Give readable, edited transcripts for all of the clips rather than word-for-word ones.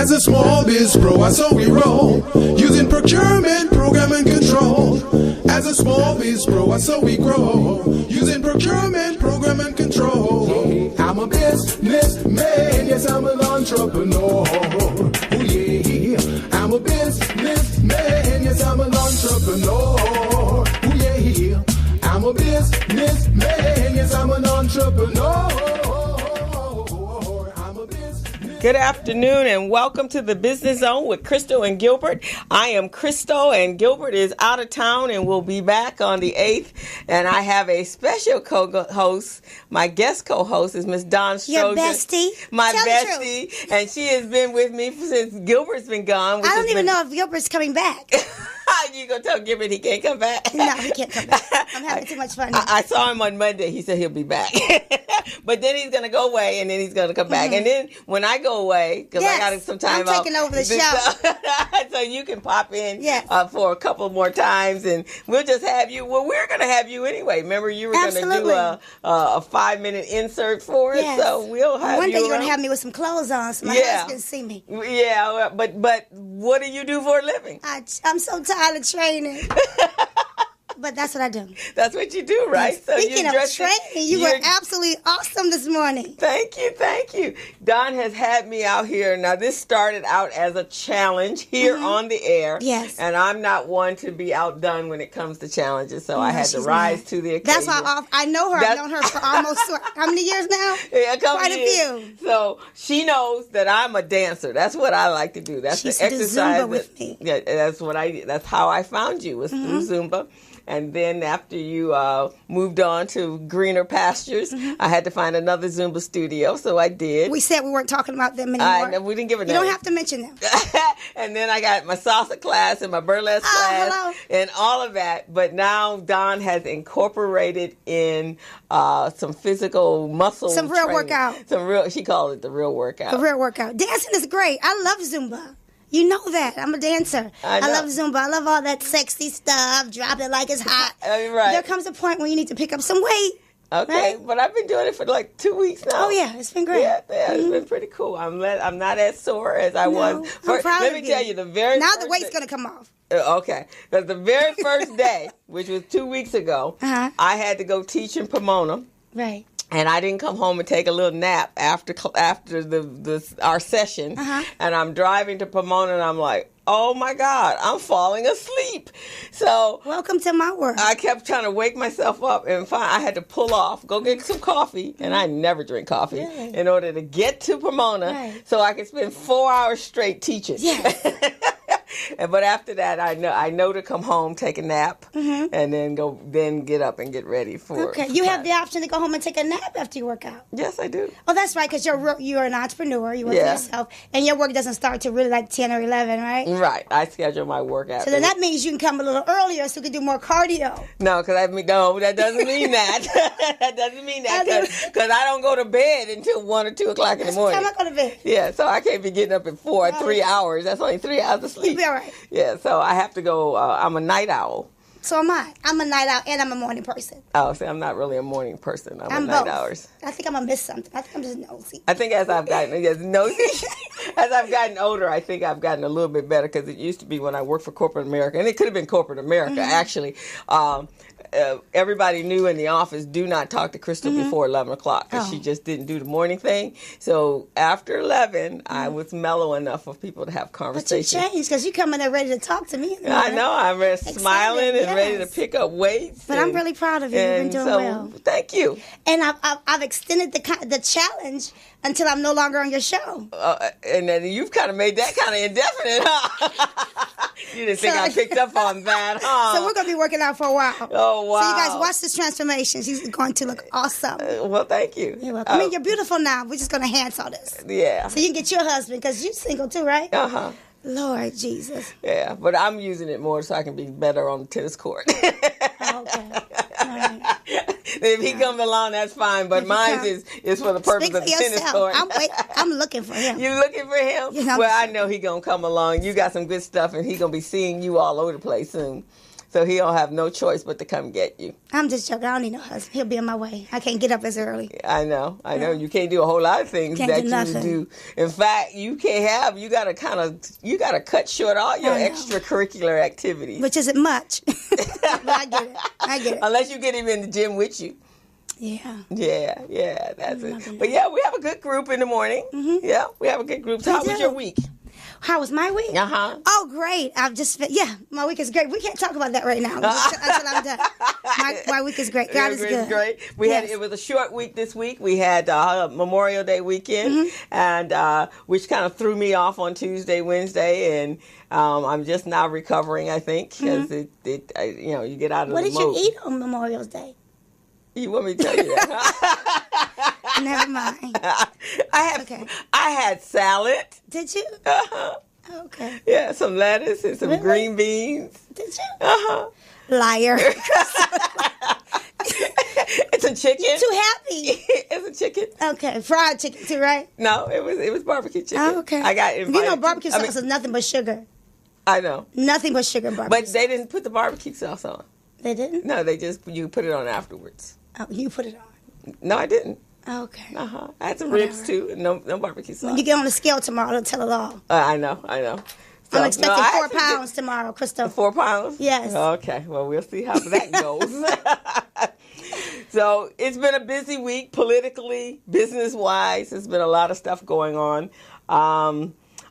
As a small biz pro, I saw we roll, using procurement, program, and control. As a small biz pro, I saw we grow, using procurement, program, and control. I'm a businessman, yes, I'm an entrepreneur. Oh yeah, I'm a businessman, yes, I'm an entrepreneur. Oh yeah, I'm a businessman, yes, I'm an entrepreneur. Good afternoon and welcome to the Business Zone with Crystal and Gilbert. I am Crystal and Gilbert is out of town and will be back on the 8th. And I have a special co-host. My guest co-host is Miss Dawn Stroger. Your bestie. My Tell bestie. And she has been with me since Gilbert's been gone. I don't even know if Gilbert's coming back. You gonna tell Gilbert he can't come back? No, he can't come back. I'm having too much fun. I saw him on Monday. He said he'll be back. But then he's gonna go away and then he's gonna come back. And then when I go away, because I got some time I'm taking over the show. So you can pop in Yes. for a couple more times and we'll just have you. Well, we're gonna have you anyway. Remember you were gonna do a 5-minute insert for us. Yes. So we'll have One you day you're around. gonna have me with some clothes on so my husband can see me. Yeah, but what do you do for a living? I'm so tired of training. But that's what I do. That's what you do, right? So speaking of training, you were absolutely awesome this morning. Thank you. Dawn has had me out here. Now, this started out as a challenge here on the air. Yes. And I'm not one to be outdone when it comes to challenges, so I had to rise to the occasion. That's why I know her. I've known her for almost, how many years now? Yeah, quite a few. So she knows that I'm a dancer. That's what I like to do. That's she the exercise. Zumba with me. Yeah, that's how I found you, was through Zumba. And then after you moved on to greener pastures, I had to find another Zumba studio, so I did. We said we weren't talking about them anymore. We didn't give a name. You don't have to mention them. And then I got my salsa class and my burlesque class and all of that. But now Dawn has incorporated in some physical muscle some real training. workout. She called it the real workout. The real workout. Dancing is great. I love Zumba. You know that. I'm a dancer. I love Zumba. I love all that sexy stuff. Drop it like it's hot. Right. There comes a point when you need to pick up some weight. Okay, right? But I've been doing it for like 2 weeks now. Oh, yeah. It's been great. Yeah, it's been pretty cool. I'm not as sore as I was. I'm proud Let of me tell you, the very now first the weight's going to come off. Okay. Because the very first day, which was 2 weeks ago, I had to go teach in Pomona. Right. And I didn't come home and take a little nap after our session. And I'm driving to Pomona and I'm like, oh my God, I'm falling asleep. So welcome to my world. I kept trying to wake myself up and I had to pull off, go get some coffee. And I never drink coffee in order to get to Pomona so I could spend 4 hours straight teaching. Yes. But after that, I know to come home, take a nap, and then get up and get ready for. Okay, you have the option to go home and take a nap after you work out. Yes, I do. Oh, that's right, because you're an entrepreneur. You work for yourself, and your work doesn't start till really like 10 or 11, right? Right. I schedule my workout. So then that means you can come a little earlier so you can do more cardio. No, that doesn't mean that. That doesn't mean that because I don't go to bed until 1 or 2 o'clock in the morning. That's what time I go to bed. Yeah, so I can't be getting up at 4 or 3 hours. That's only 3 hours of sleep. You'll be all right. Yeah, so I have to go. I'm a night owl. So am I. I'm a night owl and I'm a morning person. Oh, see, I'm not really a morning person. I'm a both. night owl. I think I'm going to miss something. I think I'm just nosy. I think as I've gotten older, I think I've gotten a little bit better because it used to be when I worked for corporate America, and it could have been corporate America, actually. Everybody knew in the office, do not talk to Crystal before 11 o'clock because she just didn't do the morning thing. So after 11, I was mellow enough for people to have conversations. But you changed because you come in there ready to talk to me. I know. I'm smiling and ready to pick up weights. But I'm really proud of you. You've been doing well. Thank you. And I've extended the challenge until I'm no longer on your show. And then you've kind of made that kind of indefinite, huh? You didn't think I picked up on that, huh? So we're going to be working out for a while. Oh, wow. So you guys watch this transformation. She's going to look awesome. Well, thank you. You're welcome. I mean, you're beautiful now. We're just going to enhance all this. Yeah. So you can get your husband because you're single too, right? Uh-huh. Lord Jesus. Yeah, but I'm using it more so I can be better on the tennis court. Oh, okay. All right. If he comes along, that's fine. But mine is for the purpose of the tennis court. I'm looking for him. You looking for him? You know, well, I know he gonna come along. You got some good stuff, and he gonna be seeing you all over the place soon. So he'll have no choice but to come get you. I'm just joking. I don't need no husband. He'll be on my way. I can't get up as early. I know. You can't do a whole lot of things Can't that do you nothing. do. In fact, you gotta cut short all your extracurricular activities. Which isn't much. But I get it. Unless you get him in the gym with you. Yeah. Yeah, that's it. But yeah, we have a good group in the morning. Mm-hmm. Yeah, we have a good group. So how was your week? How was my week? Uh-huh. Oh, great. My week is great. We can't talk about that right now until I'm done. My week is great. God is good. Great. It was a short week this week. We had Memorial Day weekend, and which kind of threw me off on Tuesday, Wednesday, and I'm just now recovering, I think, because you get out of the mode. What did you eat on Memorial Day? You want me to tell you that? Never mind. I had salad. Did you? Uh-huh. Okay. Yeah, some lettuce and some green beans. Did you? Uh-huh. Liar. It's a chicken. You're too happy. It's a chicken. Okay, fried chicken too, right? No, it was barbecue chicken. Oh, okay. I got invited. Barbecue sauce is nothing but sugar. I know. Nothing but sugar and barbecue But they didn't put the barbecue sauce on. They didn't? No, you put it on afterwards. Oh, you put it on. No, I didn't. Okay. I had some ribs too. No barbecue sauce. When you get on the scale tomorrow, it'll tell it all. I know. So, I'm expecting 4 pounds tomorrow, Crystal. 4 pounds? Yes. Okay. Well, we'll see how that goes. So it's been a busy week politically, business-wise. There's been a lot of stuff going on.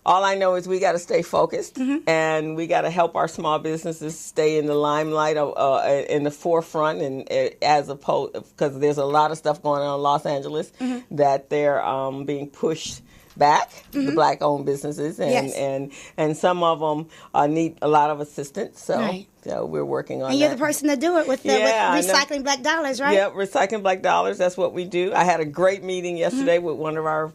All I know is we got to stay focused, and we got to help our small businesses stay in the limelight, in the forefront, and as opposed, because there's a lot of stuff going on in Los Angeles that they're being pushed back, the black-owned businesses, and some of them need a lot of assistance. So we're working on that. And you're the person to do it with Recycling Black Dollars, right? Yeah, Recycling Black Dollars. That's what we do. I had a great meeting yesterday with one of our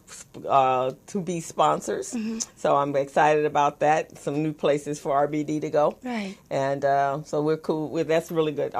to-be sponsors. So I'm excited about that. Some new places for RBD to go. Right. And so we're cool with that's really good.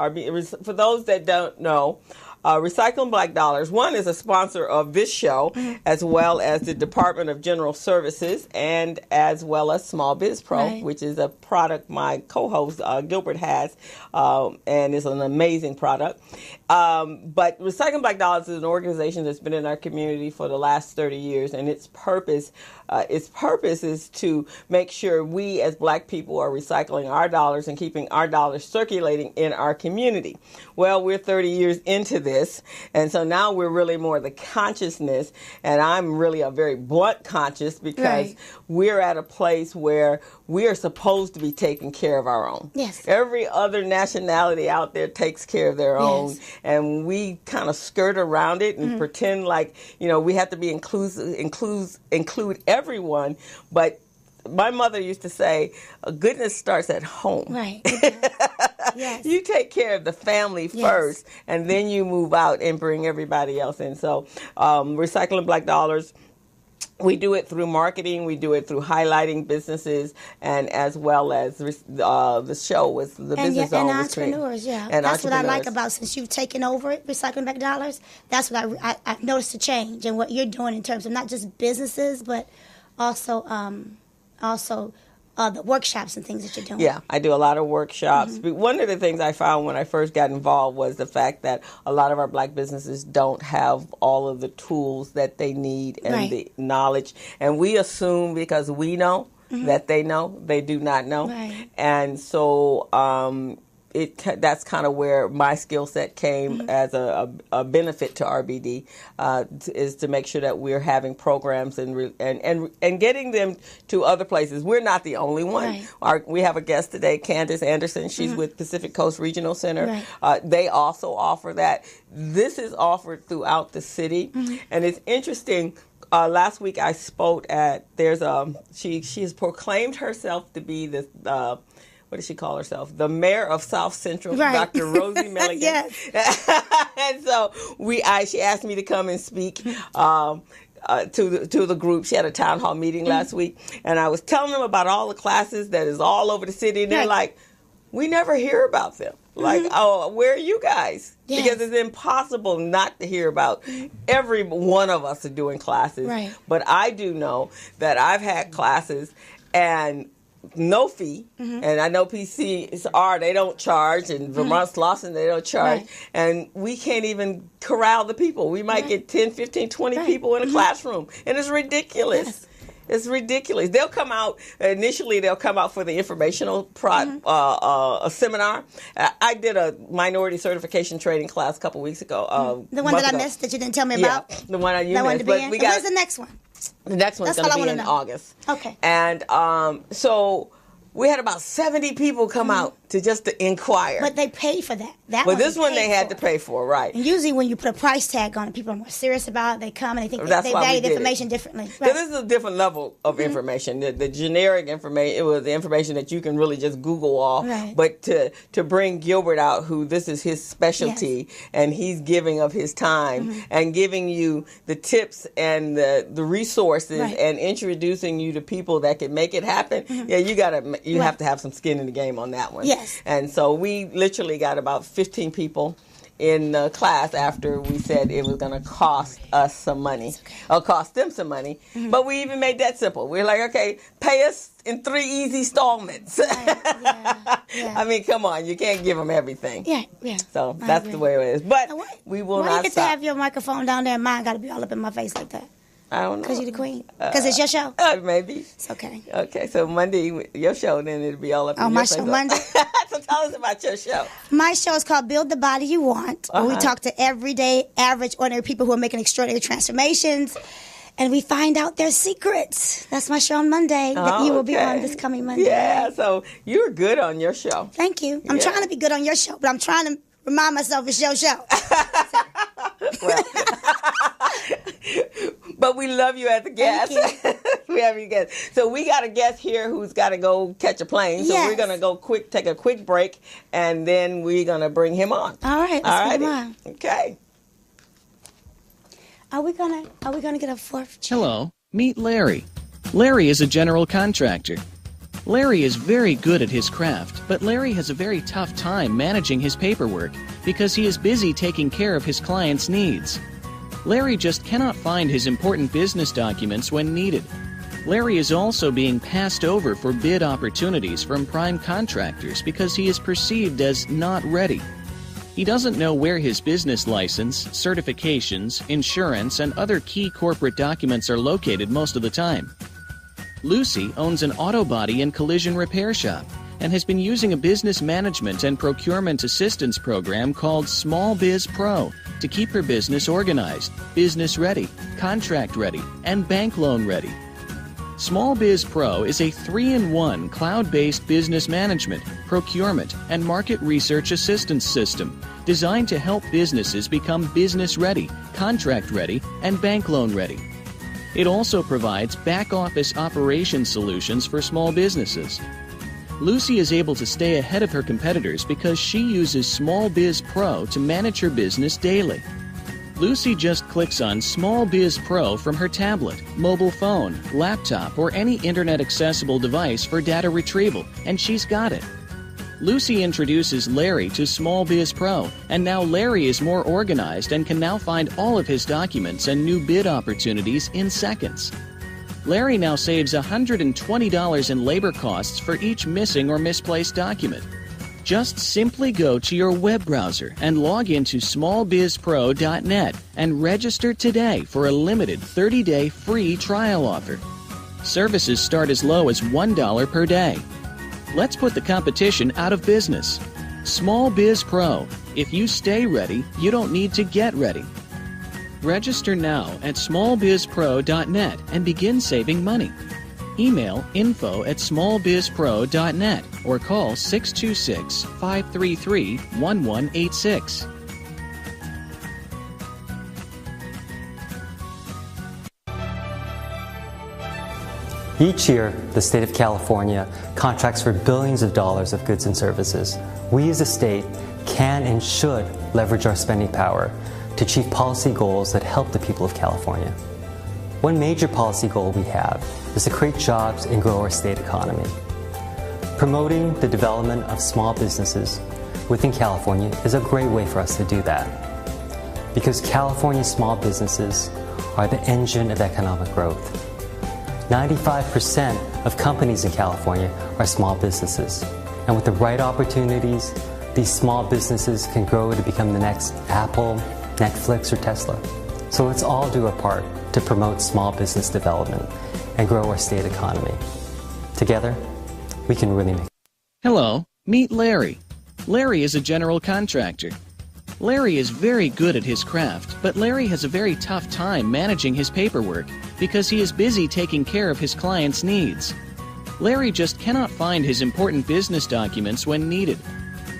For those that don't know, Recycling Black Dollars, one, is a sponsor of this show, as well as the Department of General Services, and as well as Small Biz Pro, which is a product my co-host Gilbert has, and it's an amazing product. But Recycling Black Dollars is an organization that's been in our community for the last 30 years, and its purpose is to make sure we as black people are recycling our dollars and keeping our dollars circulating in our community. Well, we're 30 years into this, and so now we're really more the consciousness, and I'm really a very blunt conscious because we're at a place where we are supposed to be taking care of our own. Yes. Every other nationality out there takes care of their own, and we kind of skirt around it and pretend like, we have to be include everyone, but my mother used to say, goodness starts at home. Right. Yes. You take care of the family first, and then you move out and bring everybody else in. So Recycling Black Dollars, we do it through marketing, we do it through highlighting businesses, and as well as the show was the Business Zone. And entrepreneurs, And that's what I like about, since you've taken over it, Recycling Back Dollars, that's what I've noticed a change in what you're doing in terms of not just businesses, but also the workshops and things that you're doing. Yeah, I do a lot of workshops. One of the things I found when I first got involved was the fact that a lot of our black businesses don't have all of the tools that they need and the knowledge. And we assume because we know that they know, they do not know. Right. And so that's kind of where my skill set came as a benefit to RBD, is to make sure that we're having programs and getting them to other places. We're not the only one. Right. We have a guest today, Candace Anderson. She's with Pacific Coast Regional Center. Right. They also offer that. This is offered throughout the city, and it's interesting. Last week I spoke at she has proclaimed herself to be the what does she call herself? The mayor of South Central, Dr. Rosie Milligan. Yes. And so she asked me to come and speak to the group. She had a town hall meeting last week, and I was telling them about all the classes that is all over the city, and they're like, we never hear about them. Like, oh, where are you guys? Yes. Because it's impossible not to hear about every one of us are doing classes. Right. But I do know that I've had classes, and no fee, and I know PCs they don't charge, and Vermont Slauson, they don't charge, and we can't even corral the people. We might get 10, 15, 20 people in a classroom, and it's ridiculous. Yes. It's ridiculous. They'll come out, initially they'll come out for the informational a seminar. I did a minority certification training class a couple weeks ago. The one that I missed that you didn't tell me about? Yeah, the one you missed. But when's the next one? The next one's going to be in August. Okay. And so we had about 70 people come out to inquire. But they pay for that. But this one they had to pay for, right? And usually when you put a price tag on it, people are more serious about it. They come and they think they value the information differently. Right. So this is a different level of information. The generic information, it was the information that you can really just Google off. Right. But to bring Gilbert out, who this is his specialty, and he's giving of his time and giving you the tips and the resources and introducing you to people that can make it happen. Yeah, you have to have some skin in the game on that one. Yes. And so we literally got about 15 people in the class after we said it was going to cost us some money, or cost them some money. But we even made that simple. We're like, okay, pay us in 3 easy installments. I mean, come on, you can't give them everything. Yeah. So that's the way it is. But we will not stop. Why you get to have your microphone down there and mine got to be all up in my face like that? I don't know. Because you're the queen? Because it's your show? Maybe. It's okay. Okay, so Monday, your show, then it'll be all up in your face. Oh, my show Monday? So tell us about your show. My show is called Build the Body You Want. Where we talk to everyday, average, ordinary people who are making extraordinary transformations. And we find out their secrets. That's my show on Monday that you will be on this coming Monday. Yeah, so you're good on your show. Thank you. I'm trying to be good on your show, but I'm trying to remind myself it's your show. Well, but we love you as a guest. We have you guest. So we got a guest here who's got to go catch a plane. So we're going to go take a quick break, and then we're going to bring him on. All right. Let's bring him on. Okay. Are we gonna get a fourth chair? Hello. Meet Larry. Larry is a general contractor. Larry is very good at his craft, but Larry has a very tough time managing his paperwork because he is busy taking care of his clients' needs. Larry just cannot find his important business documents when needed. Larry is also being passed over for bid opportunities from prime contractors because he is perceived as not ready. He doesn't know where his business license, certifications, insurance, and other key corporate documents are located most of the time. Lucy owns an auto body and collision repair shop and has been using a business management and procurement assistance program called Small Biz Pro to keep her business organized, business ready, contract ready, and bank loan ready. Small Biz Pro is a 3-in-1 cloud-based business management, procurement, and market research assistance system designed to help businesses become business ready, contract ready, and bank loan ready. It also provides back-office operation solutions for small businesses. Lucy is able to stay ahead of her competitors because she uses Small Biz Pro to manage her business daily. Lucy just clicks on Small Biz Pro from her tablet, mobile phone, laptop, or any internet-accessible device for data retrieval, and she's got it. Lucy introduces Larry to Small Biz Pro, and now Larry is more organized and can now find all of his documents and new bid opportunities in seconds. Larry now saves $120 in labor costs for each missing or misplaced document. Just simply go to your web browser and log into smallbizpro.net and register today for a limited 30-day free trial offer. Services start as low as $1 per day. Let's put the competition out of business. Small Biz Pro. If you stay ready, you don't need to get ready. Register now at smallbizpro.net and begin saving money. Email info@smallbizpro.net or call 626-533-1186. Each year, the state of California contracts for billions of dollars of goods and services. We as a state can and should leverage our spending power to achieve policy goals that help the people of California. One major policy goal we have is to create jobs and grow our state economy. Promoting the development of small businesses within California is a great way for us to do that, because California small businesses are the engine of economic growth. 95% of companies in California are small businesses. And with the right opportunities, these small businesses can grow to become the next Apple, Netflix, or Tesla. So let's all do our part to promote small business development and grow our state economy. Together, we can really make. Hello, meet Larry. Larry is a general contractor. Larry is very good at his craft, but Larry has a very tough time managing his paperwork because he is busy taking care of his clients' needs. Larry just cannot find his important business documents when needed.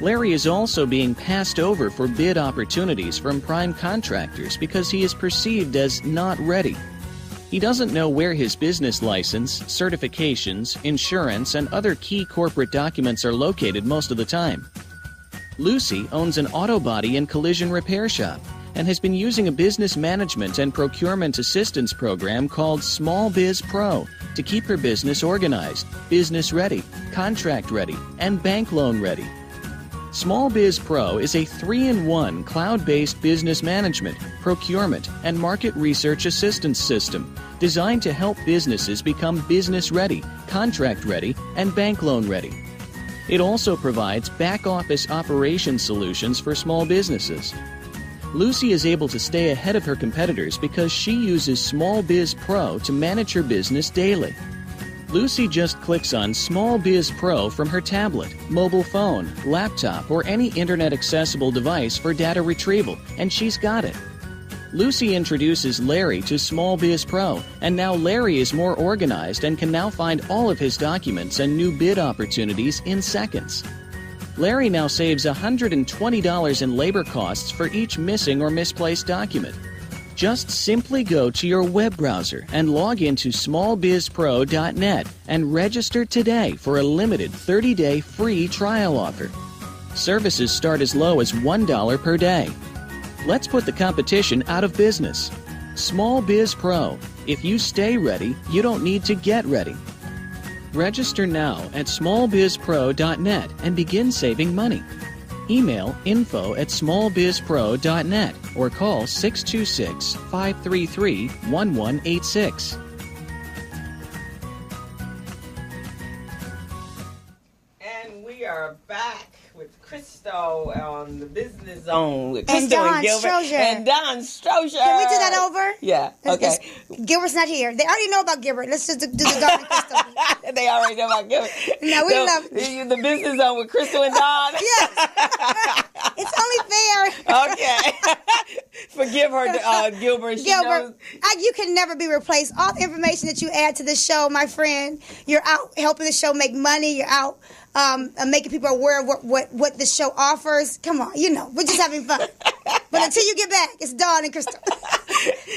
Larry is also being passed over for bid opportunities from prime contractors because he is perceived as not ready. He doesn't know where his business license, certifications, insurance, and other key corporate documents are located most of the time. Lucy owns an auto body and collision repair shop and has been using a business management and procurement assistance program called Small Biz Pro to keep her business organized, business ready, contract ready, and bank loan ready. Small Biz Pro is a 3-in-1 cloud-based business management, procurement, and market research assistance system designed to help businesses become business ready, contract ready, and bank loan ready. It also provides back-office operation solutions for small businesses. Lucy is able to stay ahead of her competitors because she uses Small Biz Pro to manage her business daily. Lucy just clicks on Small Biz Pro from her tablet, mobile phone, laptop, or any internet-accessible device for data retrieval, and she's got it. Lucy introduces Larry to Small Biz Pro, and now Larry is more organized and can now find all of his documents and new bid opportunities in seconds. Larry now saves $120 in labor costs for each missing or misplaced document. Just simply go to your web browser and log into smallbizpro.net and register today for a limited 30-day free trial offer. Services start as low as $1 per day. Let's put the competition out of business. Small Biz Pro. If you stay ready, you don't need to get ready. Register now at smallbizpro.net and begin saving money. Email info@smallbizpro.net or call 626-533-1186. And we are back with Crystal on the Business Zone with And Crystal Don Gilbert Strozier. and Don Strozier. Can we do that over? Yeah. Okay. Gilbert's not here. They already know about Gilbert. Let's just do the Don and Crystal. They already know about Gilbert. No, we love the Business Zone with Crystal and Don. Yes. It's only fair. Okay. Forgive her, Gilbert. She knows. You can never be replaced. All the information that you add to the show, my friend, you're out helping the show make money. You're out making people aware of what the show offers. Come on, we're just having fun. But until you get back, it's Dawn and Crystal.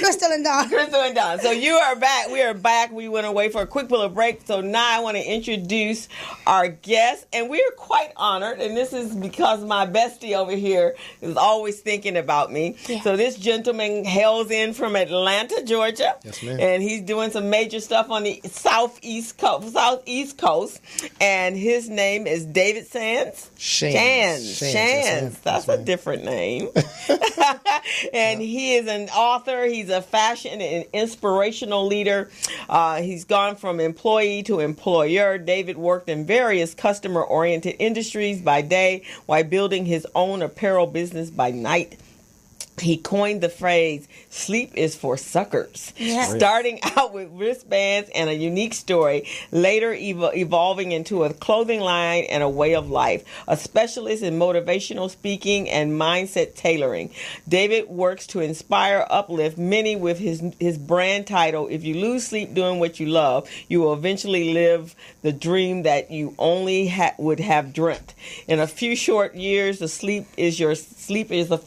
Crystal and Dawn. Crystal and Dawn. So you are back. We are back. We went away for a quick little break. So now I want to introduce our guest. And we're quite honored. And this is because my bestie over here is always thinking about me. Yeah. So this gentleman hails in from Atlanta, Georgia. Yes, ma'am. And he's doing some major stuff on the southeast coast. And his name is David Shands. Shands. Yes, that's a different name. And he is an author. He's a fashion and inspirational leader. He's gone from employee to employer. David worked in various customer-oriented industries by day while building his own apparel business by night. He coined the phrase, sleep is for suckers, starting out with wristbands and a unique story, later evolving into a clothing line and a way of life, a specialist in motivational speaking and mindset tailoring. David works to inspire, uplift many with his brand title, If You Lose Sleep Doing What You Love, You Will Eventually Live the Dream That You Only would have dreamt. In a few short years, the sleep is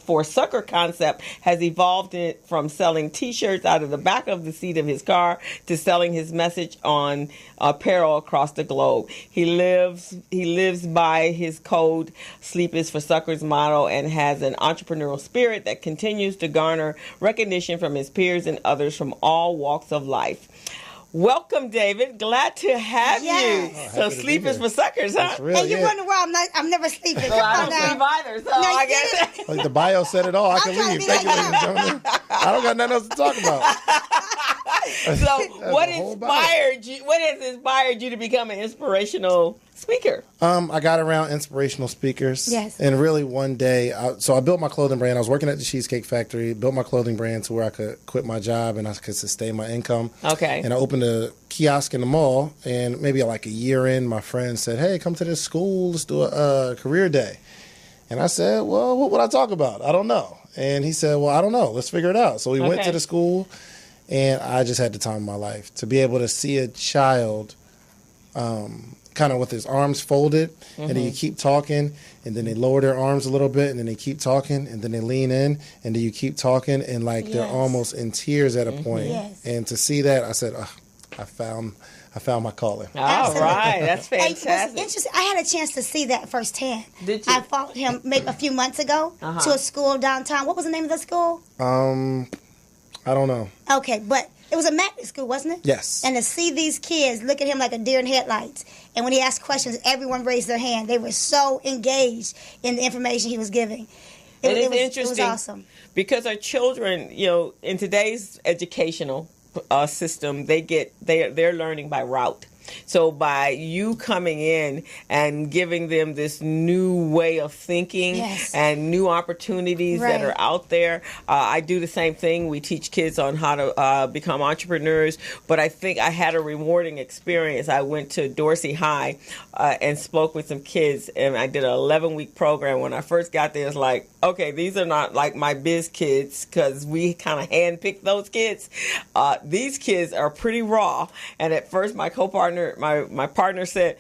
for sucker concept has evolved from selling T-shirts out of the back of the seat of his car to selling his message on apparel across the globe. He lives by his code, Sleep is for Suckers motto, and has an entrepreneurial spirit that continues to garner recognition from his peers and others from all walks of life. Welcome, David. Glad to have you. So sleep is for suckers, huh? Real, and you wonder why I'm never sleeping. Well, I don't sleep either, so no, I guess. Like the bio said it all. I can leave. Thank you, ladies and gentlemen. I don't got nothing else to talk about. So what inspired you? What has inspired you to become an inspirational speaker? I got around inspirational speakers. Yes. And really one day, I built my clothing brand. I was working at the Cheesecake Factory, built my clothing brand to where I could quit my job and I could sustain my income. Okay. And I opened a kiosk in the mall, and maybe like a year in, my friend said, hey, come to this school, let's do a career day. And I said, well, what would I talk about? I don't know. And he said, well, I don't know. Let's figure it out. So we went to the school, and I just had the time of my life to be able to see a child kind of with his arms folded, and then you keep talking, and then they lower their arms a little bit, and then they keep talking, and then they lean in, and then you keep talking, and like they're almost in tears at a point. Yes. And to see that, I said, I found my calling. All right, that's Hey, fantastic. what's interesting, I had a chance to see that firsthand. Did you? I followed him maybe a few months ago to a school downtown. What was the name of the school? I don't know. Okay, but it was a magnet school, wasn't it? Yes. And to see these kids look at him like a deer in headlights, and when he asked questions, everyone raised their hand. They were so engaged in the information he was giving. It is was interesting. It was awesome. Because our children, in today's educational system, they're learning by route. So by you coming in and giving them this new way of thinking and new opportunities that are out there, I do the same thing. We teach kids on how to become entrepreneurs, but I think I had a rewarding experience. I went to Dorsey High and spoke with some kids, and I did an 11-week program. When I first got there, it's like, okay, these are not like my biz kids, because we kind of handpicked those kids. These kids are pretty raw, and at first my co-partner, my partner said,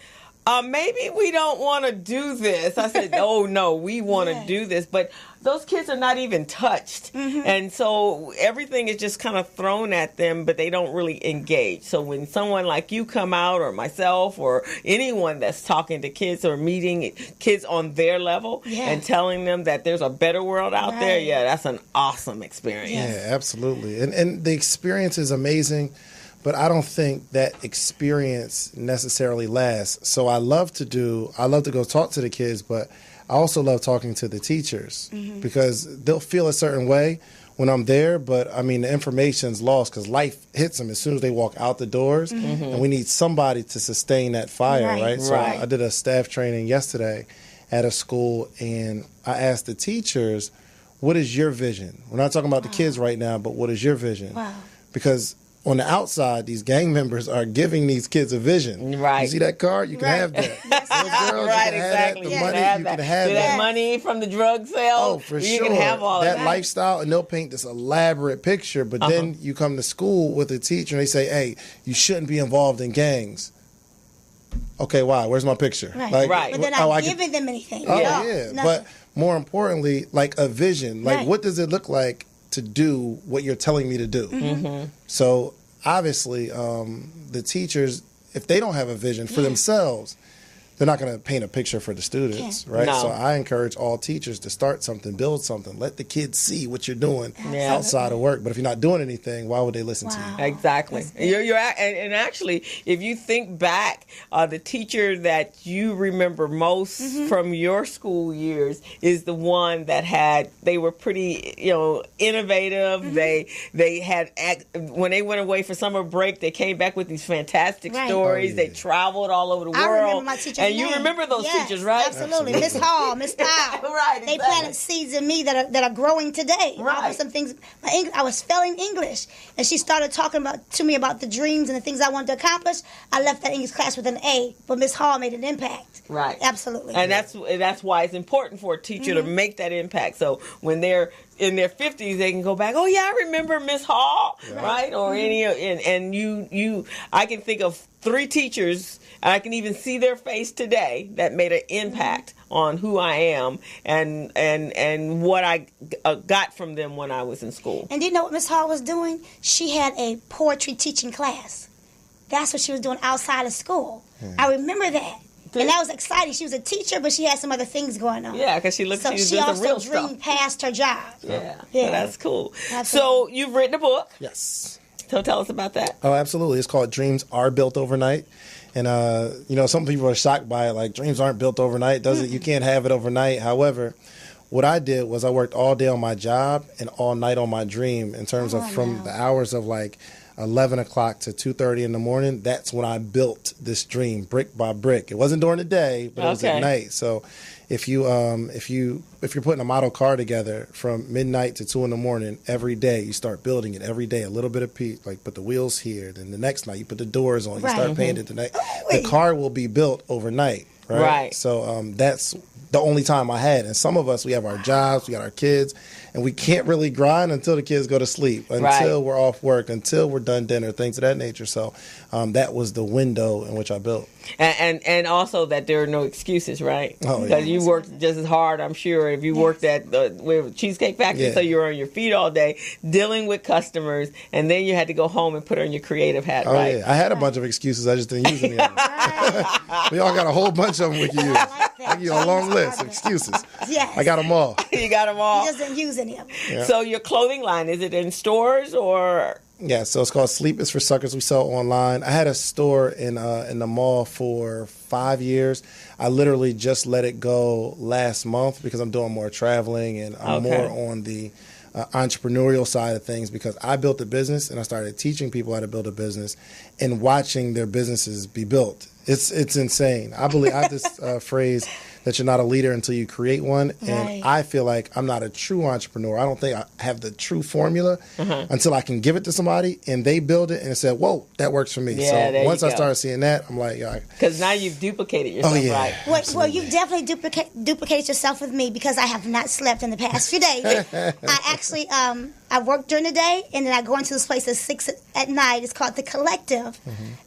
maybe we don't want to do this. I said, oh, no, we want to do this. But those kids are not even touched. And so everything is just kind of thrown at them, but they don't really engage. So when someone like you come out, or myself, or anyone that's talking to kids or meeting kids on their level and telling them that there's a better world out there, that's an awesome experience. Yeah, absolutely. And the experience is amazing. But I don't think that experience necessarily lasts. So I love to go talk to the kids, but I also love talking to the teachers because they'll feel a certain way when I'm there. But I mean, the information's lost because life hits them as soon as they walk out the doors. And we need somebody to sustain that fire, right? So I did a staff training yesterday at a school, and I asked the teachers, what is your vision? We're not talking about the kids right now, but what is your vision? Because on the outside, these gang members are giving these kids a vision. You see that car? You can have that. Those girls, you can have that. The money, you can have that money from the drug sale. Oh, for you sure. Can have all that that lifestyle, and they'll paint this elaborate picture. But then you come to school with a teacher, and they say, hey, you shouldn't be involved in gangs. Okay, why? Where's my picture? But they're not giving them anything. But more importantly, like a vision. Like, what does it look like to do what you're telling me to do? So obviously, the teachers, if they don't have a vision for themselves, they're not going to paint a picture for the students, right? No. So I encourage all teachers to start something, build something, let the kids see what you're doing outside of work. But if you're not doing anything, why would they listen to you? Exactly. And actually, if you think back, the teacher that you remember most from your school years is the one that they were pretty, innovative. They had, when they went away for summer break, they came back with these fantastic stories. They traveled all over the world. I remember my teacher's you remember those teachers, right? Absolutely. Miss Hall, Miss Powell. They planted seeds in me that are growing today. Some things, I was failing English, and she started talking to me about the dreams and the things I wanted to accomplish. I left that English class with an A, but Miss Hall made an impact. Right. Absolutely. And that's why it's important for a teacher to make that impact. So when they're in their 50s, they can go back, oh yeah, I remember Miss Hall, right? Or any, and I can think of 3 teachers, and I can even see their face today that made an impact on who I am and what I got from them when I was in school. And do you know what Miss Hall was doing? She had a poetry teaching class. That's what she was doing outside of school. I remember that. And that was exciting. She was a teacher, but she had some other things going on. Yeah, because she looked so she also dreamed past her job. Yeah. So that's cool. Absolutely. So you've written a book. Yes. So tell us about that. Oh, absolutely. It's called Dreams Are Built Overnight. And, some people are shocked by it, like dreams aren't built overnight. You can't have it overnight. However, what I did was I worked all day on my job and all night on my dream in terms of from the hours of like 11 o'clock to 2:30 in the morning, that's when I built this dream brick by brick. It wasn't during the day, but it was at night. So if you're putting a model car together from midnight to 2 in the morning every day, you start building it every day, a little bit of piece, like put the wheels here. Then the next night you put the doors on, you start painting tonight. The car will be built overnight, right? So that's the only time I had. And some of us, we have our jobs, we got our kids, and we can't really grind until the kids go to sleep, until we're off work, until we're done dinner, things of that nature. So that was the window in which I built. And also that there are no excuses, right? Oh, because you worked just as hard, I'm sure, if you worked at the Cheesecake Factory, so you were on your feet all day dealing with customers, and then you had to go home and put on your creative hat, right? Yeah, I had a bunch of excuses. I just didn't use any of them. We all got a whole bunch of them we can use. I give you a long list of excuses. Yes. I got them all. You got them all. He doesn't use any of them. Yeah. So your clothing line, is it in stores or? Yeah, so it's called Sleep is for Suckers. We sell online. I had a store in the mall for 5 years. I literally just let it go last month because I'm doing more traveling and I'm more on the entrepreneurial side of things, because I built a business and I started teaching people how to build a business and watching their businesses be built. It's insane. I have this phrase that you're not a leader until you create one. And I feel like I'm not a true entrepreneur. I don't think I have the true formula until I can give it to somebody and they build it and say, whoa, that works for me. Yeah, so once I started seeing that, I'm like, because now you've duplicated yourself, right? Well, you've definitely duplicated yourself with me, because I have not slept in the past few days. I actually, I work during the day, and then I go into this place at 6 at night. It's called The Collective,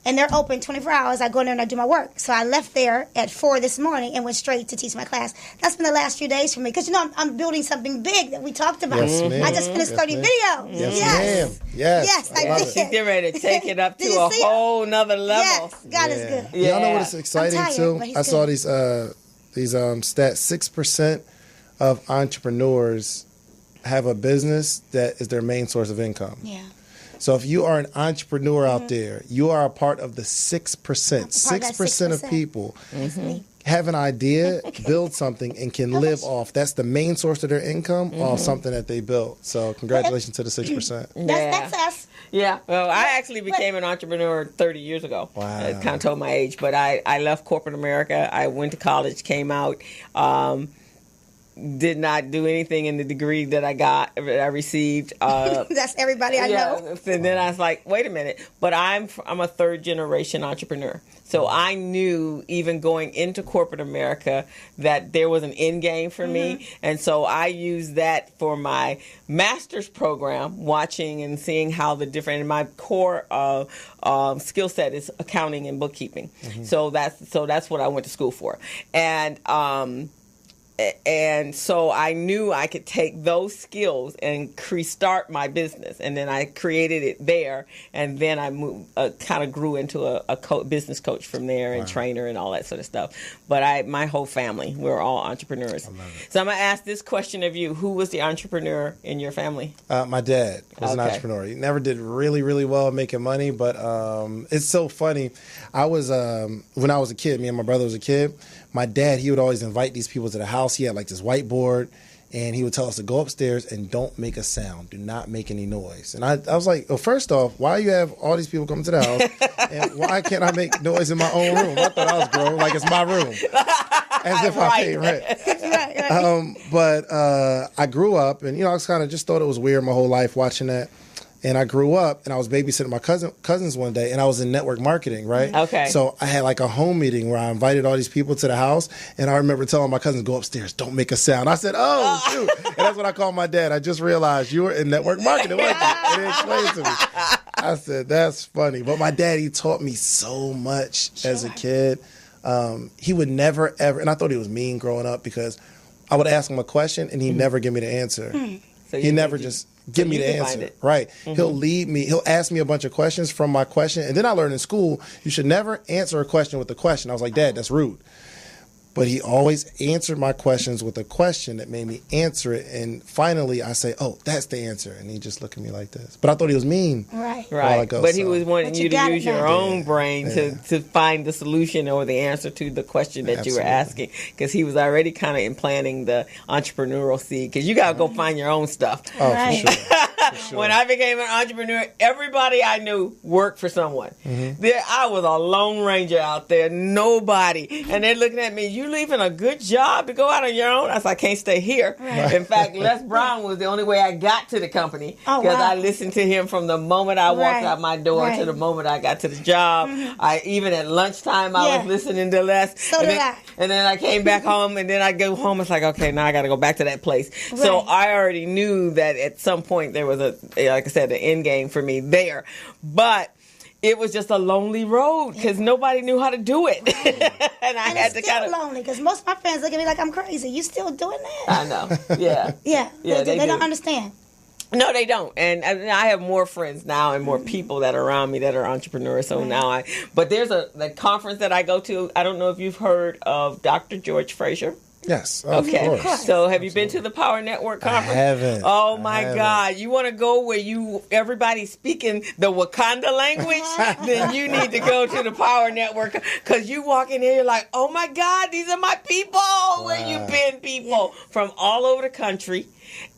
and they're open 24 hours. I go in there and I do my work. So I left there at 4 this morning and went straight to teach my class. That's been the last few days for me, because I'm building something big that we talked about. Yes, ma'am. I just finished 30 videos. Yes, ma'am. Yes, I love did. She's getting ready to take it up to a whole nother level. Yes, God is good. Yeah. Y'all know what is exciting I'm tired, too? but he's I saw good. these stats. 6% of entrepreneurs have a business that is their main source of income. Yeah. So if you are an entrepreneur out there, you are a part of the 6%. 6% of people have an idea, build something, and can live off. That's the main source of their income, off something that they built. So congratulations to the 6%. That's us. Yeah, well, I actually became an entrepreneur 30 years ago. Wow. I kind of told my age, but I left corporate America. I went to college, came out, did not do anything in the degree that I received. That's everybody I know. And then I was like, wait a minute, but I'm a third generation entrepreneur. So I knew, even going into corporate America, that there was an end game for me. And so I used that for my master's program, watching and seeing how the different, and my core skill set is accounting and bookkeeping. So that's what I went to school for. And so I knew I could take those skills and start my business, and then I created it there, and then I moved, kind of grew into a business coach from there, and trainer and all that sort of stuff. But my whole family, we're all entrepreneurs. So I'm gonna ask this question of you: who was the entrepreneur in your family? My dad was an entrepreneur. He never did really, really well at making money, but it's so funny. I was when I was a kid, me and my brother was a kid. My dad, he would always invite these people to the house. He had like this whiteboard, and he would tell us to go upstairs and don't make a sound. Do not make any noise. And I was like, well, first off, why you have all these people coming to the house, and why can't I make noise in my own room? I thought I was grown, like it's my room, as if I paid rent. But I grew up, and I was kind of just thought it was weird my whole life watching that. And I grew up, and I was babysitting my cousins one day, and I was in network marketing, right? Okay. So I had like a home meeting where I invited all these people to the house, and I remember telling my cousins, go upstairs, don't make a sound. I said, oh, shoot. And that's what I called my dad. I just realized you were in network marketing, wasn't you? And he explained to me. I said, that's funny. But my dad, he taught me so much as a kid. He would never, ever, and I thought he was mean growing up, because I would ask him a question, and he'd never give me the answer. So he never just give me the answer. Right. He'll lead me. He'll ask me a bunch of questions from my question. And then I learned in school, you should never answer a question with a question. I was like, Dad, that's rude. But he always answered my questions with a question that made me answer it. And finally, I say, oh, that's the answer. And he just looked at me like this. But I thought he was mean. Right. But he was wanting you to use your own brain to find the solution or the answer to the question that you were asking. Because he was already kind of implanting the entrepreneurial seed. Because you got to go find your own stuff. Oh, for sure. When I became an entrepreneur, everybody I knew worked for someone. There, I was a lone ranger out there, nobody. And they're looking at me, you leaving a good job to go out on your own? I said, I can't stay here. In fact, Les Brown was the only way I got to the company because I listened to him from the moment I walked out my door to the moment I got to the job. I even at lunchtime, I was listening to Les. So did I. And then I came back home, and then I go home. It's like, okay, now I got to go back to that place. So I already knew that at some point there was like I said, an end game for me there. But it was just a lonely road because nobody knew how to do it. And I had to kind of lonely because most of my friends look at me like I'm crazy. You still doing that? I know. Yeah. They don't understand. No, they don't. And I have more friends now and more people that are around me that are entrepreneurs. So now but there's the conference that I go to. I don't know if you've heard of Dr. George Fraser. Yes. Okay. Of course. So have you been to the Power Network conference? I haven't. Oh my God. You want to go where everybody's speaking the Wakanda language? Then you need to go to the Power Network because you walk in here, you're like, oh my God, these are my people. Where you been, people from all over the country.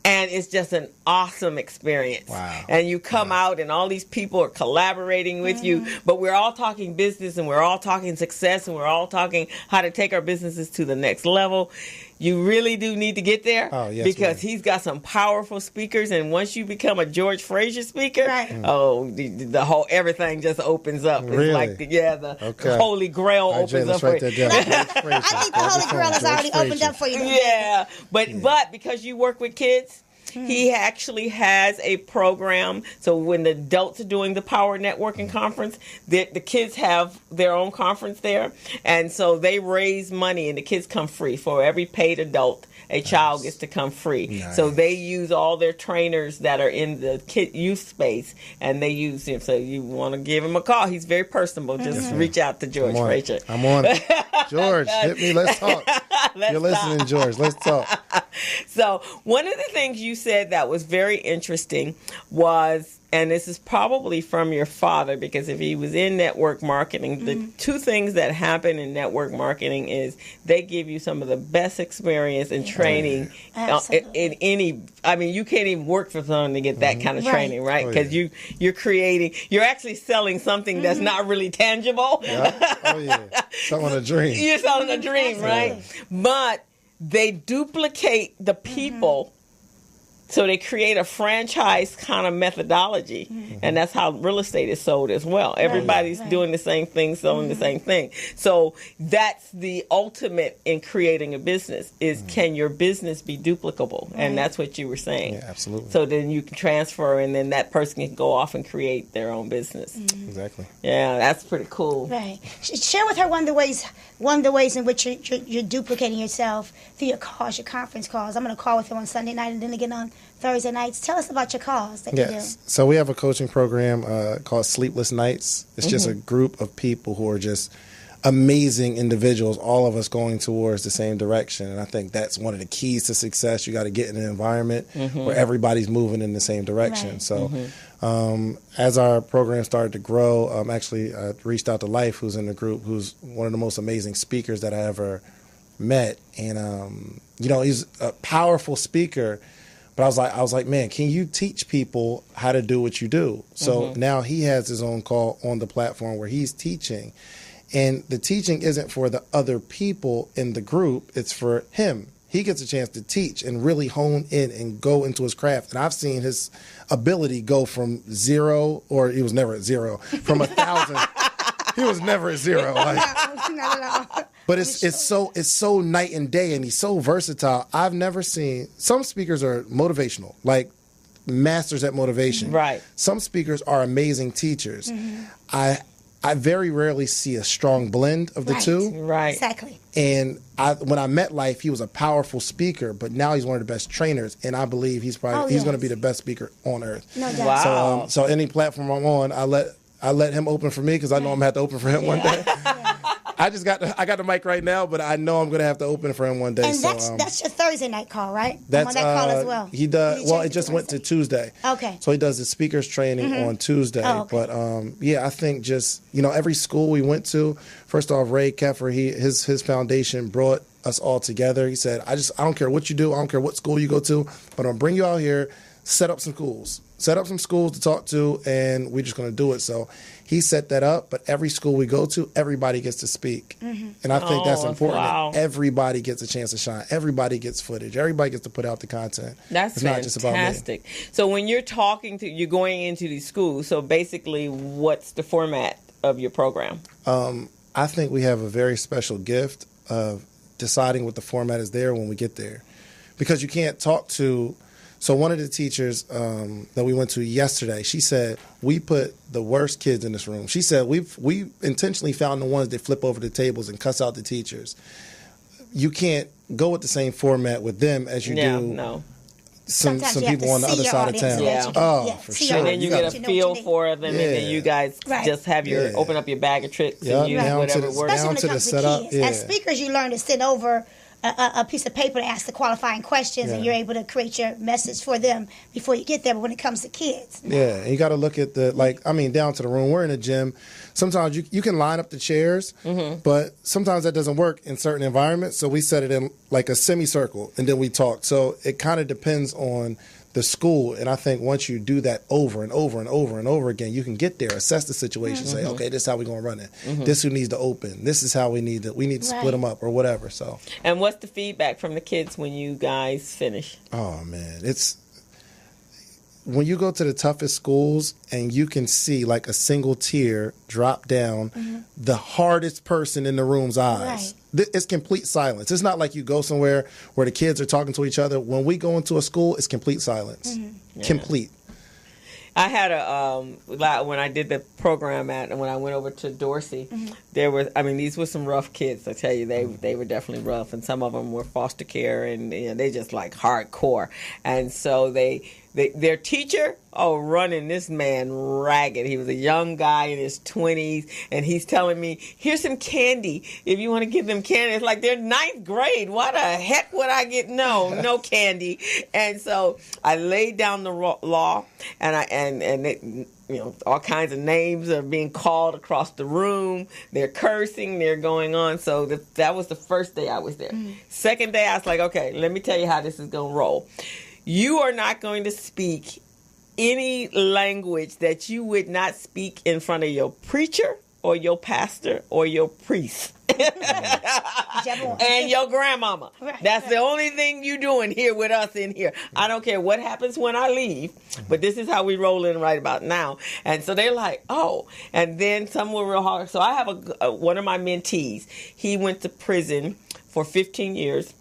And it's just an awesome experience. Wow. And you come out and all these people are collaborating with you. But we're all talking business and we're all talking success and we're all talking how to take our businesses to the next level. You really do need to get there because he's got some powerful speakers. And once you become a George Fraser speaker, the whole everything just opens up. Really? It's like the Holy Grail opens up. Write that down. I think the Holy Grail has already opened up for you. Yeah, but because you work with kids, he actually has a program. So when the adults are doing the Power Networking Conference, the kids have their own conference there. And so they raise money and the kids come free. For every paid adult, a child gets to come free. Nice. So they use all their trainers that are in the youth space and they use him. So you want to give him a call. He's very personable. Just reach out to George Fraser. I'm on it. George, hit me. Let's talk. You're listening, George. Let's talk. So one of the things you said that was very interesting was, and this is probably from your father, because if he was in network marketing, the two things that happen in network marketing is they give you some of the best experience and training in any. I mean, you can't even work for someone to get that kind of training, right? Because you're actually selling something that's not really tangible. Selling a dream. You're selling a dream, right? But they duplicate the people. So they create a franchise kind of methodology, and that's how real estate is sold as well. Everybody's doing the same thing, selling the same thing. So that's the ultimate in creating a business is can your business be duplicable? And that's what you were saying. Yeah, absolutely. So then you can transfer, and then that person can go off and create their own business. Exactly. Yeah, that's pretty cool. Right. Share with her one of the ways in which you're duplicating yourself through your calls, your conference calls. I'm going to call with her on Sunday night and then again on Thursday nights. Tell us about your calls that you do. So we have a coaching program called Sleepless Nights. It's just a group of people who are just amazing individuals, all of us going towards the same direction. And I think that's one of the keys to success. You got to get in an environment where everybody's moving in the same direction. Right. So as our program started to grow, actually I reached out to Life, who's in the group, who's one of the most amazing speakers that I ever met. And, he's a powerful speaker. But I was like, man, can you teach people how to do what you do? So now he has his own call on the platform where he's teaching. And the teaching isn't for the other people in the group. It's for him. He gets a chance to teach and really hone in and go into his craft. And I've seen his ability go from zero, or he was never at zero, from 1,000. He was never at zero. But it's so night and day, and he's so versatile. I've never seen, some speakers are motivational, like masters at motivation. Right. Some speakers are amazing teachers. I very rarely see a strong blend of the two. Right. Exactly. And when I met Life, he was a powerful speaker, but now he's one of the best trainers, and I believe he's going to be the best speaker on earth. No doubt. Wow. So any platform I'm on, I let him open for me because I know I'm going to have to open for him one day. I got the mic right now, but I know I'm going to have to open for him one day. And that's your Thursday night call, right? That's on that call as well. He does. Well, it just went to Tuesday. Okay. So he does the speakers training on Tuesday. Oh, okay. But I think just every school we went to. First off, Ray Keffer, his foundation brought us all together. He said, I don't care what you do, I don't care what school you go to, but I'm gonna bring you out here set up some schools to talk to, and we're just going to do it. So he set that up, but every school we go to, everybody gets to speak. And I think that's important. Wow. That everybody gets a chance to shine. Everybody gets footage. Everybody gets to put out the content. That's it's fantastic. Not just about me. So when you're you're going into these schools, so basically what's the format of your program? I think we have a very special gift of deciding what the format is there when we get there. Because you can't talk to... So one of the teachers that we went to yesterday, she said, we put the worst kids in this room. She said, we intentionally found the ones that flip over the tables and cuss out the teachers. You can't go with the same format with them as you do some people on the other side of town. For sure. And then you get a feel for them, and then you guys just have open up your bag of tricks and use whatever works. Especially when it comes to kids. As speakers, you learn to sit over a piece of paper to ask the qualifying questions, and you're able to create your message for them before you get there. But when it comes to kids, and you got to look at down to the room. We're in a gym. Sometimes you can line up the chairs, but sometimes that doesn't work in certain environments. So we set it in like a semicircle, and then we talk. So it kind of depends on the school, and I think once you do that over and over and over and over again, you can get there, assess the situation, say, okay, this is how we're going to run it. This who needs to open. This is how we need to split them up or whatever. So. And what's the feedback from the kids when you guys finish? Oh man, it's when you go to the toughest schools and you can see like a single tear drop down the hardest person in the room's eyes. It's complete silence. It's not like you go somewhere where the kids are talking to each other. When we go into a school, it's complete silence. Complete. I had when I did the program when I went over to Dorsey, these were some rough kids. I tell you, they were definitely rough, and some of them were foster care, and they just like hardcore. And so their teacher, running this man ragged. He was a young guy in his 20s, and he's telling me, here's some candy if you want to give them candy. It's like they're ninth grade. Why the heck would I get no candy? And so I laid down the law, and all kinds of names are being called across the room. They're cursing. They're going on. So that was the first day I was there. Second day, I was like, okay, let me tell you how this is going to roll. You are not going to speak any language that you would not speak in front of your preacher or your pastor or your priest. And your grandmama. That's the only thing you doing here with us in here. I don't care what happens when I leave, but this is how we roll in right about now. And so they're like, and then some were real hard. So I have one of my mentees. He went to prison for 15 years.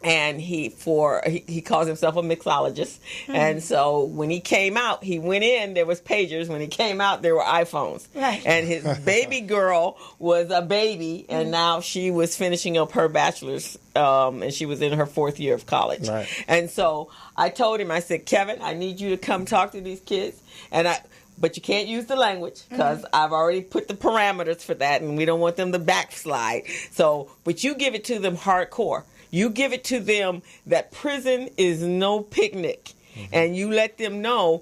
And he calls himself a mixologist. And so when he came out, he went in, there was pagers. When he came out, there were iPhones. Right. And his baby girl was a baby, and now she was finishing up her bachelor's, and she was in her 4th year of college. Right. And so I told him, I said, Kevin, I need you to come talk to these kids. But you can't use the language because I've already put the parameters for that, and we don't want them to backslide. But you give it to them hardcore. You give it to them that prison is no picnic, and you let them know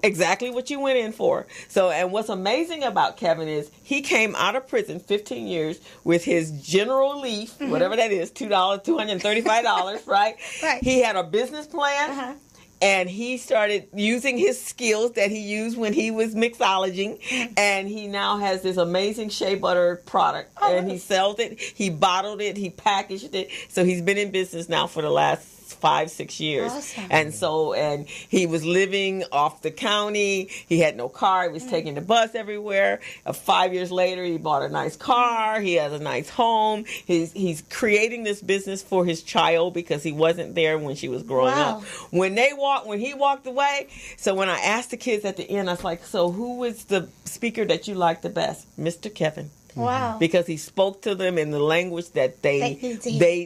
exactly what you went in for. So, and what's amazing about Kevin is he came out of prison 15 years with his general leaf, whatever that is, $235, right? Right. He had a business plan. And he started using his skills that he used when he was mixologing, and he now has this amazing shea butter product, and he sells it, he bottled it, he packaged it. So he's been in business now for the last 5-6 years. Awesome. And he was living off the county. He had no car. He was taking the bus everywhere. 5 years later, he bought a nice car. He has a nice home. He's creating this business for his child because he wasn't there when she was growing up. When he walked away, so when I asked the kids at the end, I was like, so who was the speaker that you liked the best? Mr. Kevin. Wow. Because he spoke to them in the language that they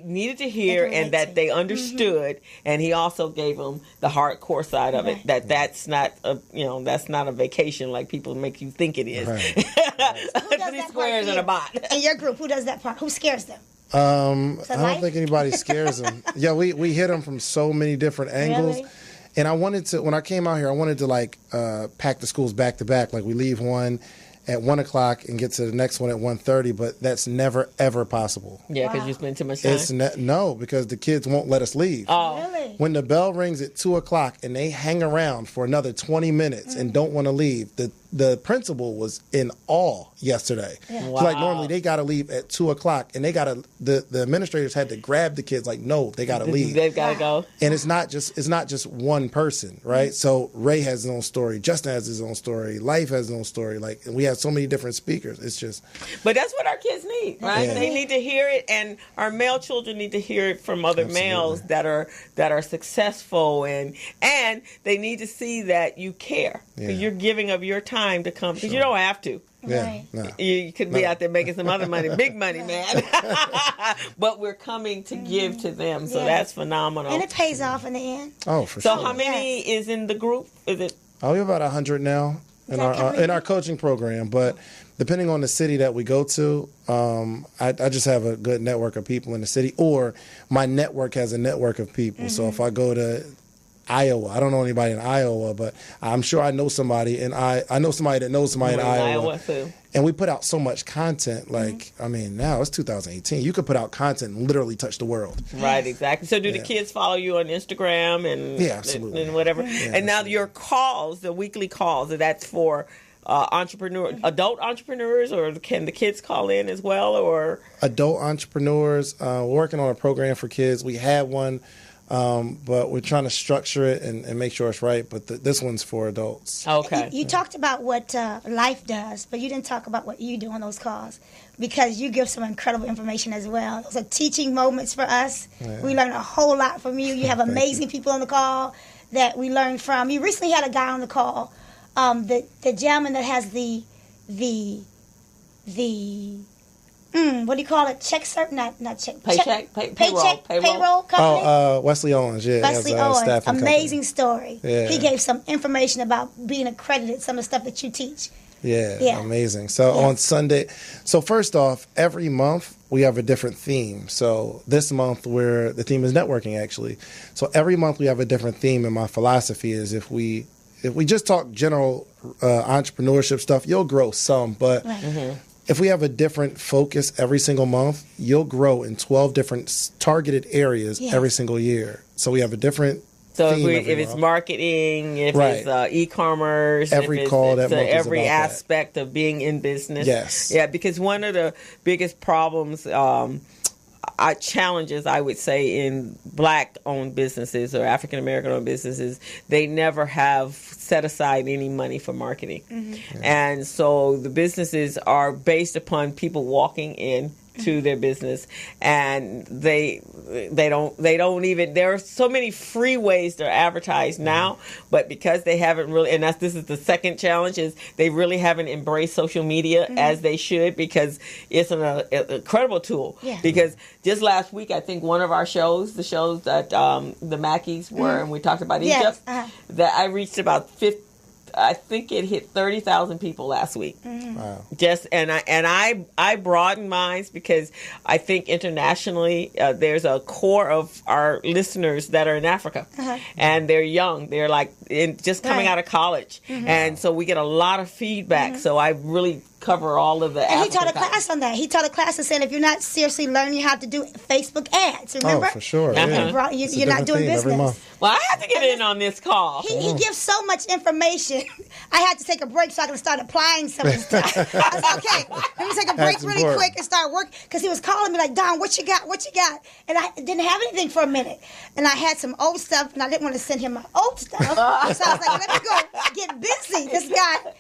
needed to hear and that they understood, and he also gave them the hardcore side of it. That's not a vacation like people make you think it is. Right. Who does 3 that squares and a bot. In your group, who does that part? Who scares them? I don't think anybody scares them. Yeah, we hit them from so many different angles. Really? And I wanted to, when I came out here, I wanted to pack the schools back to back. Like we leave one, at 1 o'clock and get to the next one at 1:30, but that's never ever possible. Yeah, because you spend too much time. No, because the kids won't let us leave. Oh, Really? When the bell rings at 2 o'clock and they hang around for another 20 minutes and don't want to leave, the principal was in awe yesterday. Yeah. Wow. Like normally they got to leave at 2 o'clock, and the administrators had to grab the kids like, no, they got to leave. They've got to go. And it's not just one person, right? So Ray has his own story, Justin has his own story, Life has his own story. Like, we have so many different speakers. It's just. But that's what our kids need, right? Yeah. They need to hear it, and our male children need to hear it from other males that are successful, and they need to see that you care. Yeah. You're giving of your time to come, because you don't have to. Yeah, Right. no. You could be out there making some other money, big money, man. But we're coming to give to them, so that's phenomenal. And it pays off in the end. Oh, for So sure. how many is in the group? Is it? Oh, we have about 100 now in our coaching program, but depending on the city that we go to, I just have a good network of people in the city, or my network has a network of people. So if I go to Iowa, I don't know anybody in Iowa, but I'm sure I know somebody, and I know somebody that knows somebody in Iowa. Too. And we put out so much content. Like, I mean, now it's 2018. You could put out content and literally touch the world. Right, exactly. So do the kids follow you on Instagram and absolutely. and whatever? Yeah, and now your calls, the weekly calls, that's for adult entrepreneurs, or can the kids call in as well? Or adult entrepreneurs, we're working on a program for kids. We had one, but we're trying to structure it and make sure it's right. But this one's for adults. okay, You talked about what Life does, but you didn't talk about what you do on those calls, because you give some incredible information as well. Those are teaching moments for us. Yeah. We learn a whole lot from you. You have amazing people on the call that we learn from. You recently had a guy on the call, the gentleman that has the what do you call it? Not check. Payroll company. Oh, Wesley Owens, Wesley Owens, staffing amazing company. story. Yeah. He gave some information about being accredited, some of the stuff that you teach. Yeah, amazing. So on Sunday, so first off, every month we have a different theme. So this month the theme is networking, actually. So every month we have a different theme, and my philosophy is if we just talk general entrepreneurship stuff, you'll grow some, but if we have a different focus every single month, you'll grow in 12 different targeted areas every single year. So we have a different theme if it's month. Marketing, if it's e-commerce, every call that month is every about aspect of being in business. Yes. Yeah, because one of the biggest problems, challenges, I would say, in Black-owned businesses or African-American-owned businesses, they never have set aside any money for marketing. And so the businesses are based upon people walking in to their business, and they don't even, there are so many free ways to advertise now, but because they haven't really, and this is the second challenge, is they really haven't embraced social media as they should, because it's an incredible tool. Because just last week, I think one of our shows, the shows that the Mackeys were, and we talked about Egypt, that I reached about 50. I think it hit 30,000 people last week. Wow. Just and I broaden minds, because I think internationally there's a core of our listeners that are in Africa, and they're young. They're like just coming out of college, and so we get a lot of feedback. So I really cover all of the. And he taught a class on that. He taught a class on saying if you're not seriously learning how to do Facebook ads, remember? Oh, for sure. Yeah. You're not doing business. Well, I have to get in on this call. He gives so much information. I had to take a break so I could start applying some of the stuff. I was like, okay, let me take a break really quick and start working. Because he was calling me like, Don, what you got? What you got? And I didn't have anything for a minute. And I had some old stuff, and I didn't want to send him my old stuff. So I was like, let me go get busy. This guy.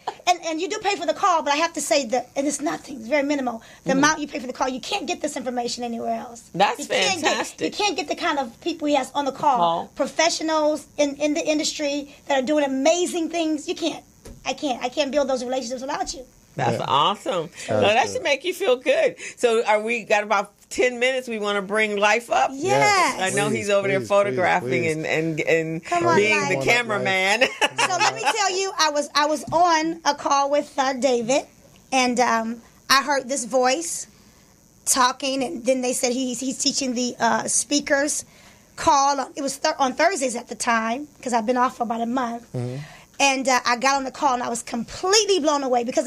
And you do pay for the call, but I have to say that, and it's nothing. It's very minimal. The amount you pay for the call, you can't get this information anywhere else. That's fantastic. You can't get the kind of people he has on the call. Professionals in the industry that are doing amazing things. You can't. I can't build those relationships without you. That's awesome. That should make you feel good. So we got about 10 minutes. We want to bring Life up. Yes. I know he's over there photographing and being the cameraman. So let me tell you, I was on a call with David, and I heard this voice talking, and then they said he's teaching the speakers call. It was on Thursdays at the time, because I've been off for about a month. And I got on the call, and I was completely blown away because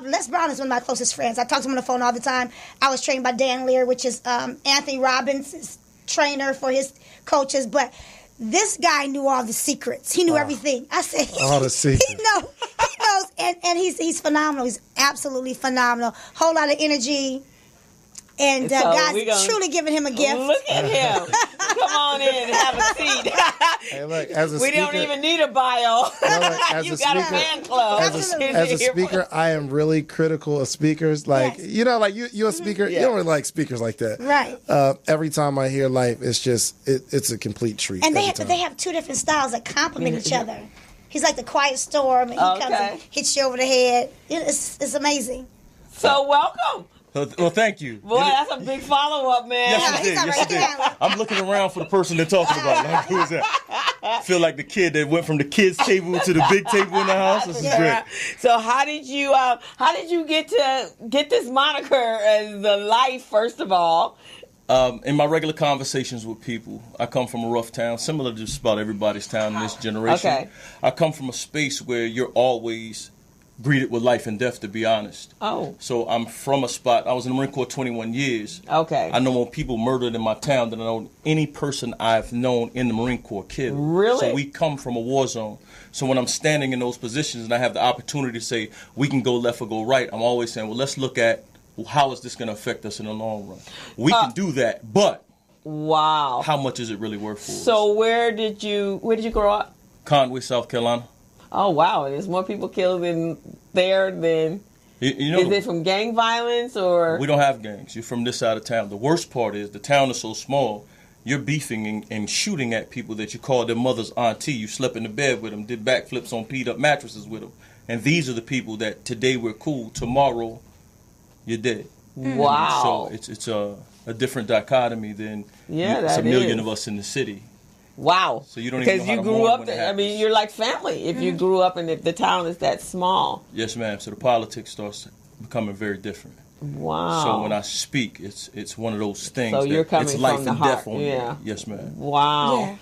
Les Brown is one of my closest friends. I talk to him on the phone all the time. I was trained by Dan Lear, which is Anthony Robbins' trainer for his coaches. But this guy knew all the secrets. He knew everything. I said, all the secrets. He knows, and he's phenomenal. He's absolutely phenomenal. Whole lot of energy. And So God's truly giving him a gift. Look at him. Come on in and have a seat. Hey, look, as a We speaker, don't even need a bio. You got a fan club. As a speaker, I am really critical of speakers. Like, Yes. you know, like you're a speaker. You don't really like speakers like that. Right. Every time I hear life, it's just, it's a complete treat. And every time. they have two different styles that complement each other. He's like the quiet storm, and he comes and hits you over the head. It's amazing. So welcome. Well, thank you. Boy, that's a big follow-up, man. Yes, you did. Yes, you did. I'm looking around for the person they're talking about. Like, who is that? Feel like the kid that went from the kids' table to the big table in the house. This is great. So how did you get this moniker as the life, first of all? In my regular conversations with people, I come from a rough town, similar to just about everybody's town in this generation. Okay. I come from a space where you're always greeted with life and death, to be honest. Oh. So I'm from a spot, I was in the Marine Corps 21 years. Okay. I know more people murdered in my town than I know any person I've known in the Marine Corps killed. Really? So we come from a war zone. So when I'm standing in those positions and I have the opportunity to say, we can go left or go right, I'm always saying, well, let's look at how is this going to affect us in the long run. We can do that, but wow, how much is it really worth for us? So where did you grow up? Conway, South Carolina. Oh, wow. There's more people killed in there than... You know, is it from gang violence or... We don't have gangs. You're from this side of town. The worst part is the town is so small, you're beefing and shooting at people that you call their mother's auntie. You slept in the bed with them, did backflips on beat-up mattresses with them. And these are the people that today we're cool, tomorrow you're dead. Wow. So it's a different dichotomy than that a million is. of us in the city. Wow. So you don't even know how to grew mourn up when it there. I happens. mean, you're like family if you grew up and if the town is that small. Yes, ma'am. So the politics starts becoming very different. Wow. So when I speak, it's one of those things. So you're coming it's life from the and heart. death on Yeah. me. Yes, ma'am. Wow. Yeah.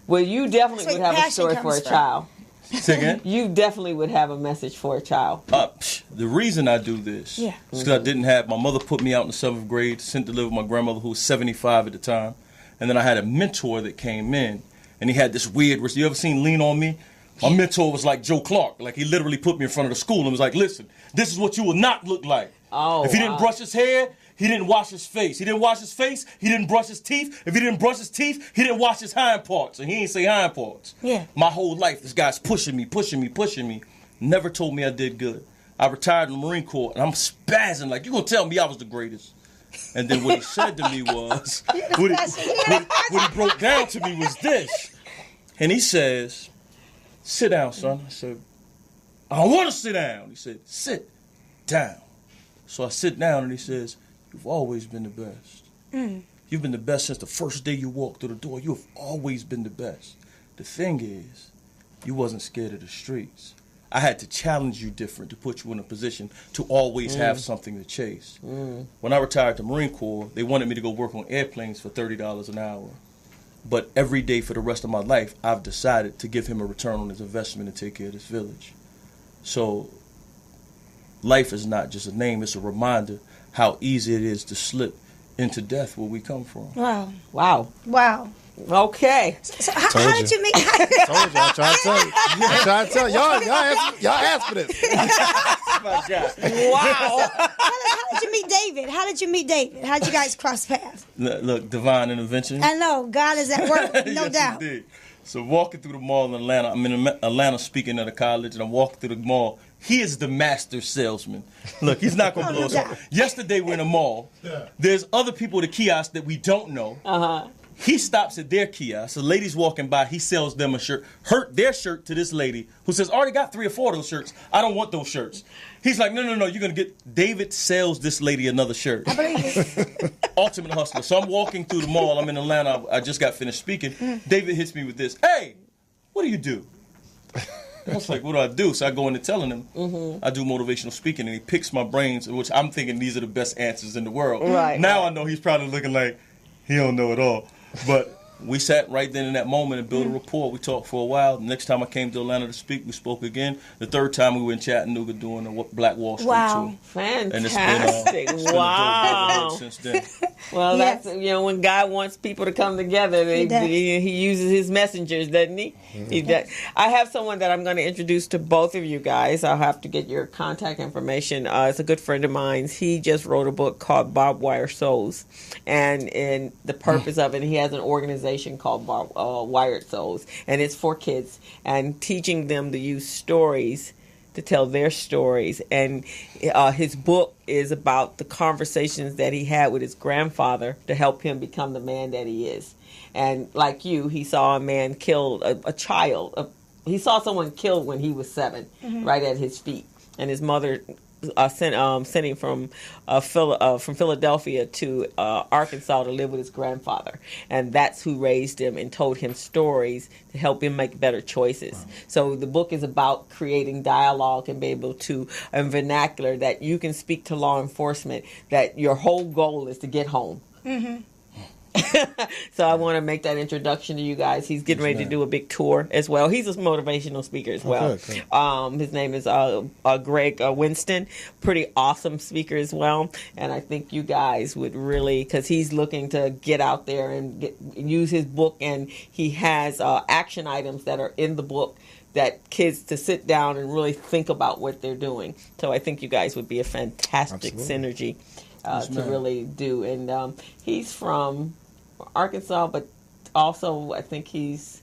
Well, you definitely That's would where have a passion story for comes a from. child. Say again? You definitely would have a message for a child. The reason I do this is because I didn't have, my mother put me out in the 7th grade, sent to live with my grandmother who was 75 at the time. And then I had a mentor that came in, and he had this weird, you ever seen Lean On Me? My mentor was like Joe Clark. Like, he literally put me in front of the school and was like, listen, this is what you will not look like. Oh, if he didn't brush his hair, he didn't wash his face. He didn't wash his face, he didn't brush his teeth. If he didn't brush his teeth, he didn't wash his hind parts. And he didn't say hind parts. Yeah. My whole life, this guy's pushing me. Never told me I did good. I retired in the Marine Corps, and I'm spazzing like, you gonna tell me I was the greatest. And then what he said to me was, what he broke down to me was this. And he says, sit down, son. I said, I don't want to sit down. He said, sit down. So I sit down, and he says, you've always been the best. You've been the best since the first day you walked through the door. You have always been the best. The thing is, you wasn't scared of the streets. I had to challenge you different to put you in a position to always have something to chase. When I retired to Marine Corps, they wanted me to go work on airplanes for $30 an hour. But every day for the rest of my life, I've decided to give him a return on his investment and take care of this village. So life is not just a name, it's a reminder how easy it is to slip into death where we come from. Wow. Okay. So how did you meet? Told you, I tried to tell you. Y'all asked for this. My God. Wow. How did you meet David? How did you guys cross paths? Look, divine intervention. I know God is at work, no Yes, doubt. indeed. So walking through the mall in Atlanta, I'm in Atlanta speaking at a college, and I'm walking through the mall. He is the master salesman. Look, he's not going to blow us up. Yesterday we're in a mall. There's other people at the kiosk that we don't know. He stops at their kiosk. The lady's walking by. He sells them a shirt. Their shirt to this lady who says, I already got 3 or 4 of those shirts. I don't want those shirts. He's like, no, you're going to get... David sells this lady another shirt. I believe it. Ultimate hustler. So I'm walking through the mall. I'm in Atlanta. I just got finished speaking. David hits me with this. Hey, what do you do? I was like, what do I do? So I go into telling him I do motivational speaking, and he picks my brains, which I'm thinking these are the best answers in the world. Right. Now I know he's probably looking like he don't know it all. But we sat right then in that moment and built a rapport. We talked for a while. The next time I came to Atlanta to speak, we spoke again. The third time we were in Chattanooga doing the Black Wall Street tour. Fantastic. And it's been wow. since then. Well, that's, when God wants people to come together, he uses his messengers, doesn't he? He does. I have someone that I'm going to introduce to both of you guys. I'll have to get your contact information. It's a good friend of mine. He just wrote a book called Barbed Wire Souls. And in the purpose of it, he has an organization called Wired Souls. And it's for kids and teaching them to use stories to tell their stories. And his book is about the conversations that he had with his grandfather to help him become the man that he is. And like you, he saw a man kill a child. He saw someone killed when he was 7, right at his feet. And his mother sent him from Philadelphia to Arkansas to live with his grandfather. And that's who raised him and told him stories to help him make better choices. Wow. So the book is about creating dialogue and be able to, and vernacular that you can speak to law enforcement, that your whole goal is to get home. So I want to make that introduction to you guys. He's getting ready to do a big tour as well. He's a motivational speaker as well. His name is Greg Winston. Pretty awesome speaker as well. And I think you guys would really, because he's looking to get out there and use his book, and he has action items that are in the book that kids to sit down and really think about what they're doing. So I think you guys would be a fantastic synergy to really do. And he's from Arkansas, but also I think he's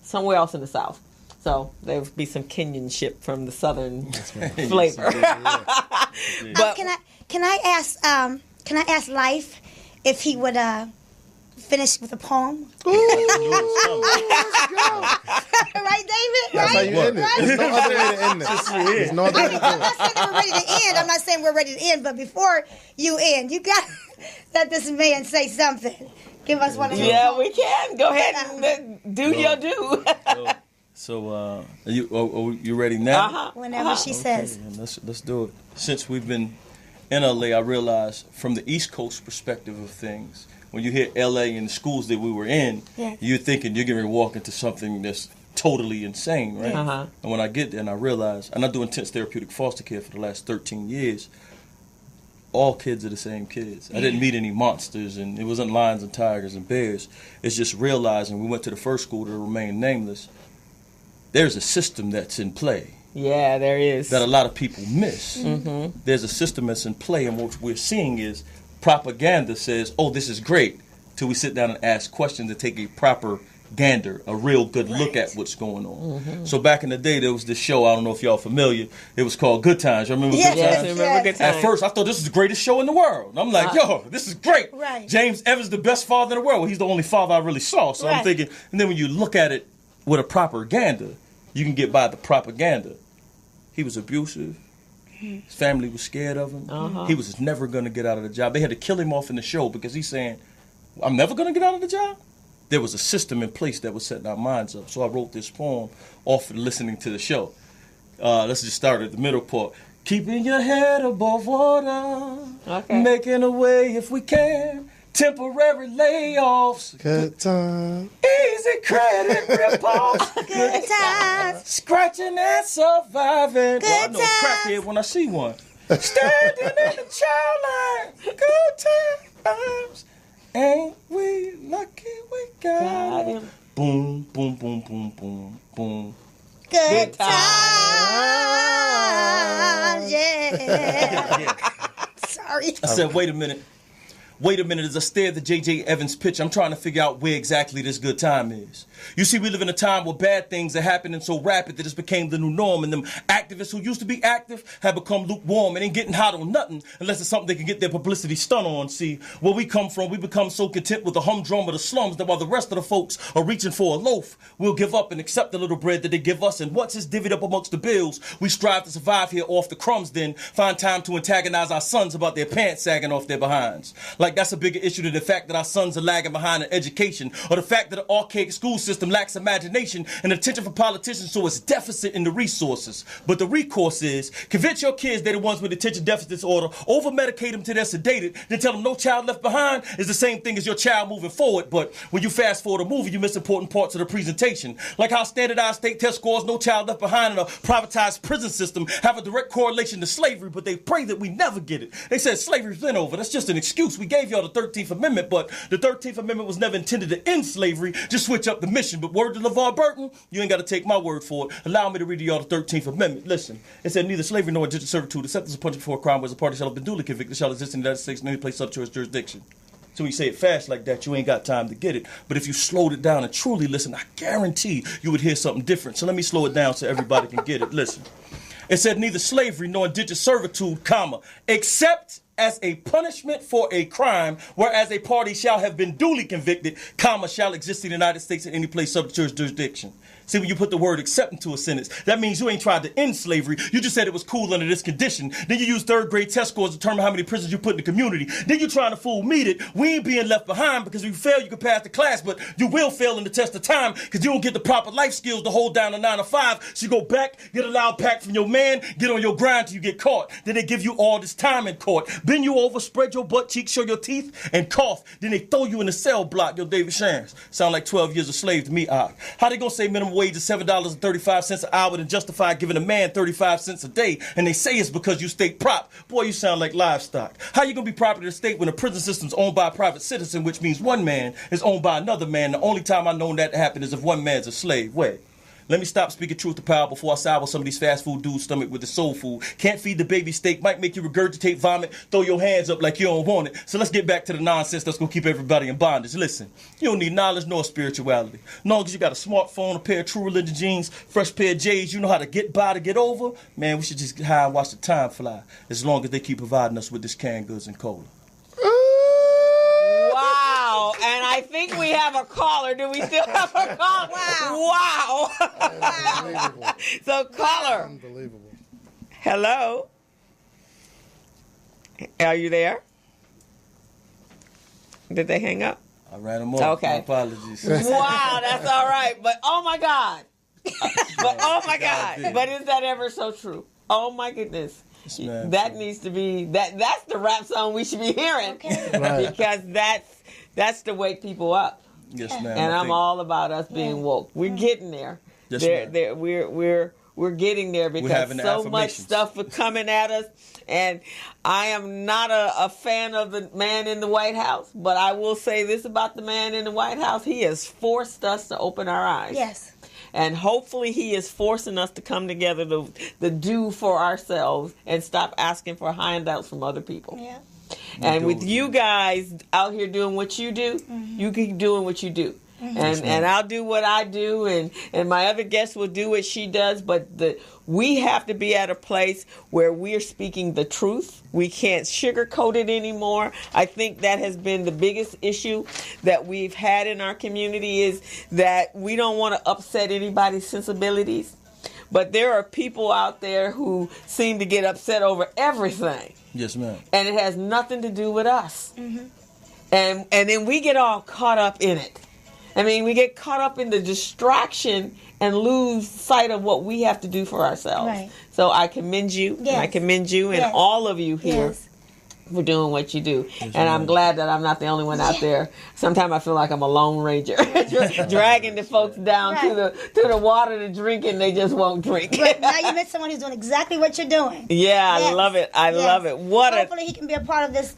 somewhere else in the South. So there would be some Kenyanship from the Southern flavor. But can I ask Life if he would finish with a poem? Let's go. Right, David? That's right? how you end it. There's no other way to end this. There's no other way to do I'm not saying that we're ready to end. I'm not saying we're ready to end, but before you end, you got to let this man say something. Give us one of those. Yeah, we can. Go ahead and do your do. So, are you ready now? Whenever she says. Let's do it. Since we've been in LA, I realized from the East Coast perspective of things, when you hear LA and the schools that we were in, you're thinking you're going to walk into something that's totally insane, right? And when I get there and I realize, and I do intense therapeutic foster care for the last 13 years, all kids are the same kids. I didn't meet any monsters, and it wasn't lions and tigers and bears. It's just realizing we went to the first school to remain nameless. There's a system that's in play. Yeah, there is. That a lot of people miss. There's a system that's in play, and what we're seeing is propaganda says, oh, this is great, till we sit down and ask questions and take a proper gander, a real good look at what's going on. So back in the day, there was this show, I don't know if y'all familiar, it was called Good Times. You remember Good Times? Yes, remember Good Times. At first, I thought this was the greatest show in the world. And I'm like, yo, this is great. Right. James Evans, the best father in the world. Well, he's the only father I really saw. So I'm thinking, and then when you look at it with a propaganda, you can get by the propaganda. He was abusive. His family was scared of him. He was never going to get out of the job. They had to kill him off in the show because he's saying, I'm never going to get out of the job. There was a system in place that was setting our minds up. So I wrote this poem off of listening to the show. Let's just start at the middle part. Keeping your head above water, making a way if we can. Temporary layoffs. Good time. Easy credit rip-offs. Good times. Scratching and surviving. Good I know a crackhead when I see one. Standing in the child line. Good times. Ain't we lucky we got him? Boom, boom, boom, boom, boom, boom. Good times. Yeah. Sorry. I said, wait a minute. Wait a minute, as I stare at the J.J. Evans pitch, I'm trying to figure out where exactly this good time is. You see, we live in a time where bad things are happening so rapid that it's became the new norm, and them activists who used to be active have become lukewarm and ain't getting hot on nothing unless it's something they can get their publicity stunt on. See, where we come from, we become so content with the humdrum of the slums that while the rest of the folks are reaching for a loaf, we'll give up and accept the little bread that they give us, and once it's divvied up amongst the bills, we strive to survive here off the crumbs, then find time to antagonize our sons about their pants sagging off their behinds. Like like that's a bigger issue than the fact that our sons are lagging behind in education, or the fact that the archaic school system lacks imagination and attention for politicians, so it's deficit in the resources. But the recourse is convince your kids they're the ones with attention deficit disorder, over-medicate them till they're sedated, then tell them no child left behind is the same thing as your child moving forward. But when you fast forward a movie, you miss important parts of the presentation. Like how standardized state test scores, no child left behind, and a privatized prison system have a direct correlation to slavery, but they pray that we never get it. They said slavery's been over. That's just an excuse. We gave y'all the 13th Amendment, but the 13th Amendment was never intended to end slavery, just switch up the mission. But word to LeVar Burton, you ain't got to take my word for it. Allow me to read to y'all the 13th Amendment. Listen, it said neither slavery nor indentured servitude, except as a punishment for a crime whereas a party shall have been duly convicted, shall exist in the United States in any place subject to its jurisdiction. So when you say it fast like that, you ain't got time to get it. But if you slowed it down and truly listen, I guarantee you would hear something different. So let me slow it down so everybody can get it. Listen. It said neither slavery nor indentured servitude, comma, except as a punishment for a crime, whereas a party shall have been duly convicted, comma, shall exist in the United States in any place subject to its jurisdiction. See, when you put the word except into a sentence, that means you ain't tried to end slavery. You just said it was cool under this condition. Then you use third grade test scores to determine how many prisoners you put in the community. Then you're trying to fool me that we ain't being left behind because if you fail, you can pass the class, but you will fail in the test of time because you don't get the proper life skills to hold down a 9 to 5. So you go back, get a loud pack from your man, get on your grind till you get caught. Then they give you all this time in court. Bend you over, spread your butt cheeks, show your teeth, and cough. Then they throw you in the cell block. Yo, David Shands. Sound like 12 years a slave to me, Ock. How they gonna say minimum wage is $7.35 an hour and justify giving a man 35 cents a day? And they say it's because you state prop. Boy, you sound like livestock. How you gonna be property of the state when the prison system's owned by a private citizen, which means one man is owned by another man? The only time I know that to happen is if one man's a slave. Wait. Let me stop speaking truth to power before I side with some of these fast food dudes' stomach with the soul food. Can't feed the baby steak, might make you regurgitate vomit, throw your hands up like you don't want it. So let's get back to the nonsense that's going to keep everybody in bondage. Listen, you don't need knowledge nor spirituality. As long as you got a smartphone, a pair of True Religion jeans, fresh pair of J's, you know how to get by to get over, man, we should just get high and watch the time fly as long as they keep providing us with this canned goods and cola. Wow, and I think we have a caller. Do we still have a caller? Wow. Unbelievable. So, caller. Unbelievable. Hello. Are you there? Did they hang up? I ran them off. Okay. My apologies. Wow, that's all right. But oh my God. But is that ever so true? Oh my goodness. That needs to be that's the rap song we should be hearing. Okay. Right. Because that's to wake people up. Yes, ma'am. And I'm all about us being woke. We're getting there. Yes, ma'am. We're getting there because the so much affirmations. stuff is coming at us. And I am not a fan of the man in the White House, but I will say this about the man in the White House. He has forced us to open our eyes. Yes. And hopefully he is forcing us to come together to do for ourselves and stop asking for handouts from other people. Yeah. And with you guys out here doing what you do, you keep doing what you do. And I'll do what I do, and my other guest will do what she does, but we have to be at a place where we're speaking the truth. We can't sugarcoat it anymore. I think that has been the biggest issue that we've had in our community is that we don't want to upset anybody's sensibilities. But there are people out there who seem to get upset over everything. Yes, ma'am. And it has nothing to do with us. And then we get all caught up in it. I mean, we get caught up in the distraction and lose sight of what we have to do for ourselves. Right. So I commend you. Yes. I commend you and Yes. all of you here Yes. for doing what you do. And I'm glad that I'm not the only one out there. Sometimes I feel like I'm a lone ranger, dragging the folks down to the water to drink, and they just won't drink. But now you met someone who's doing exactly what you're doing. Yeah, Yes. I love it. I Yes. love it. Hopefully he can be a part of this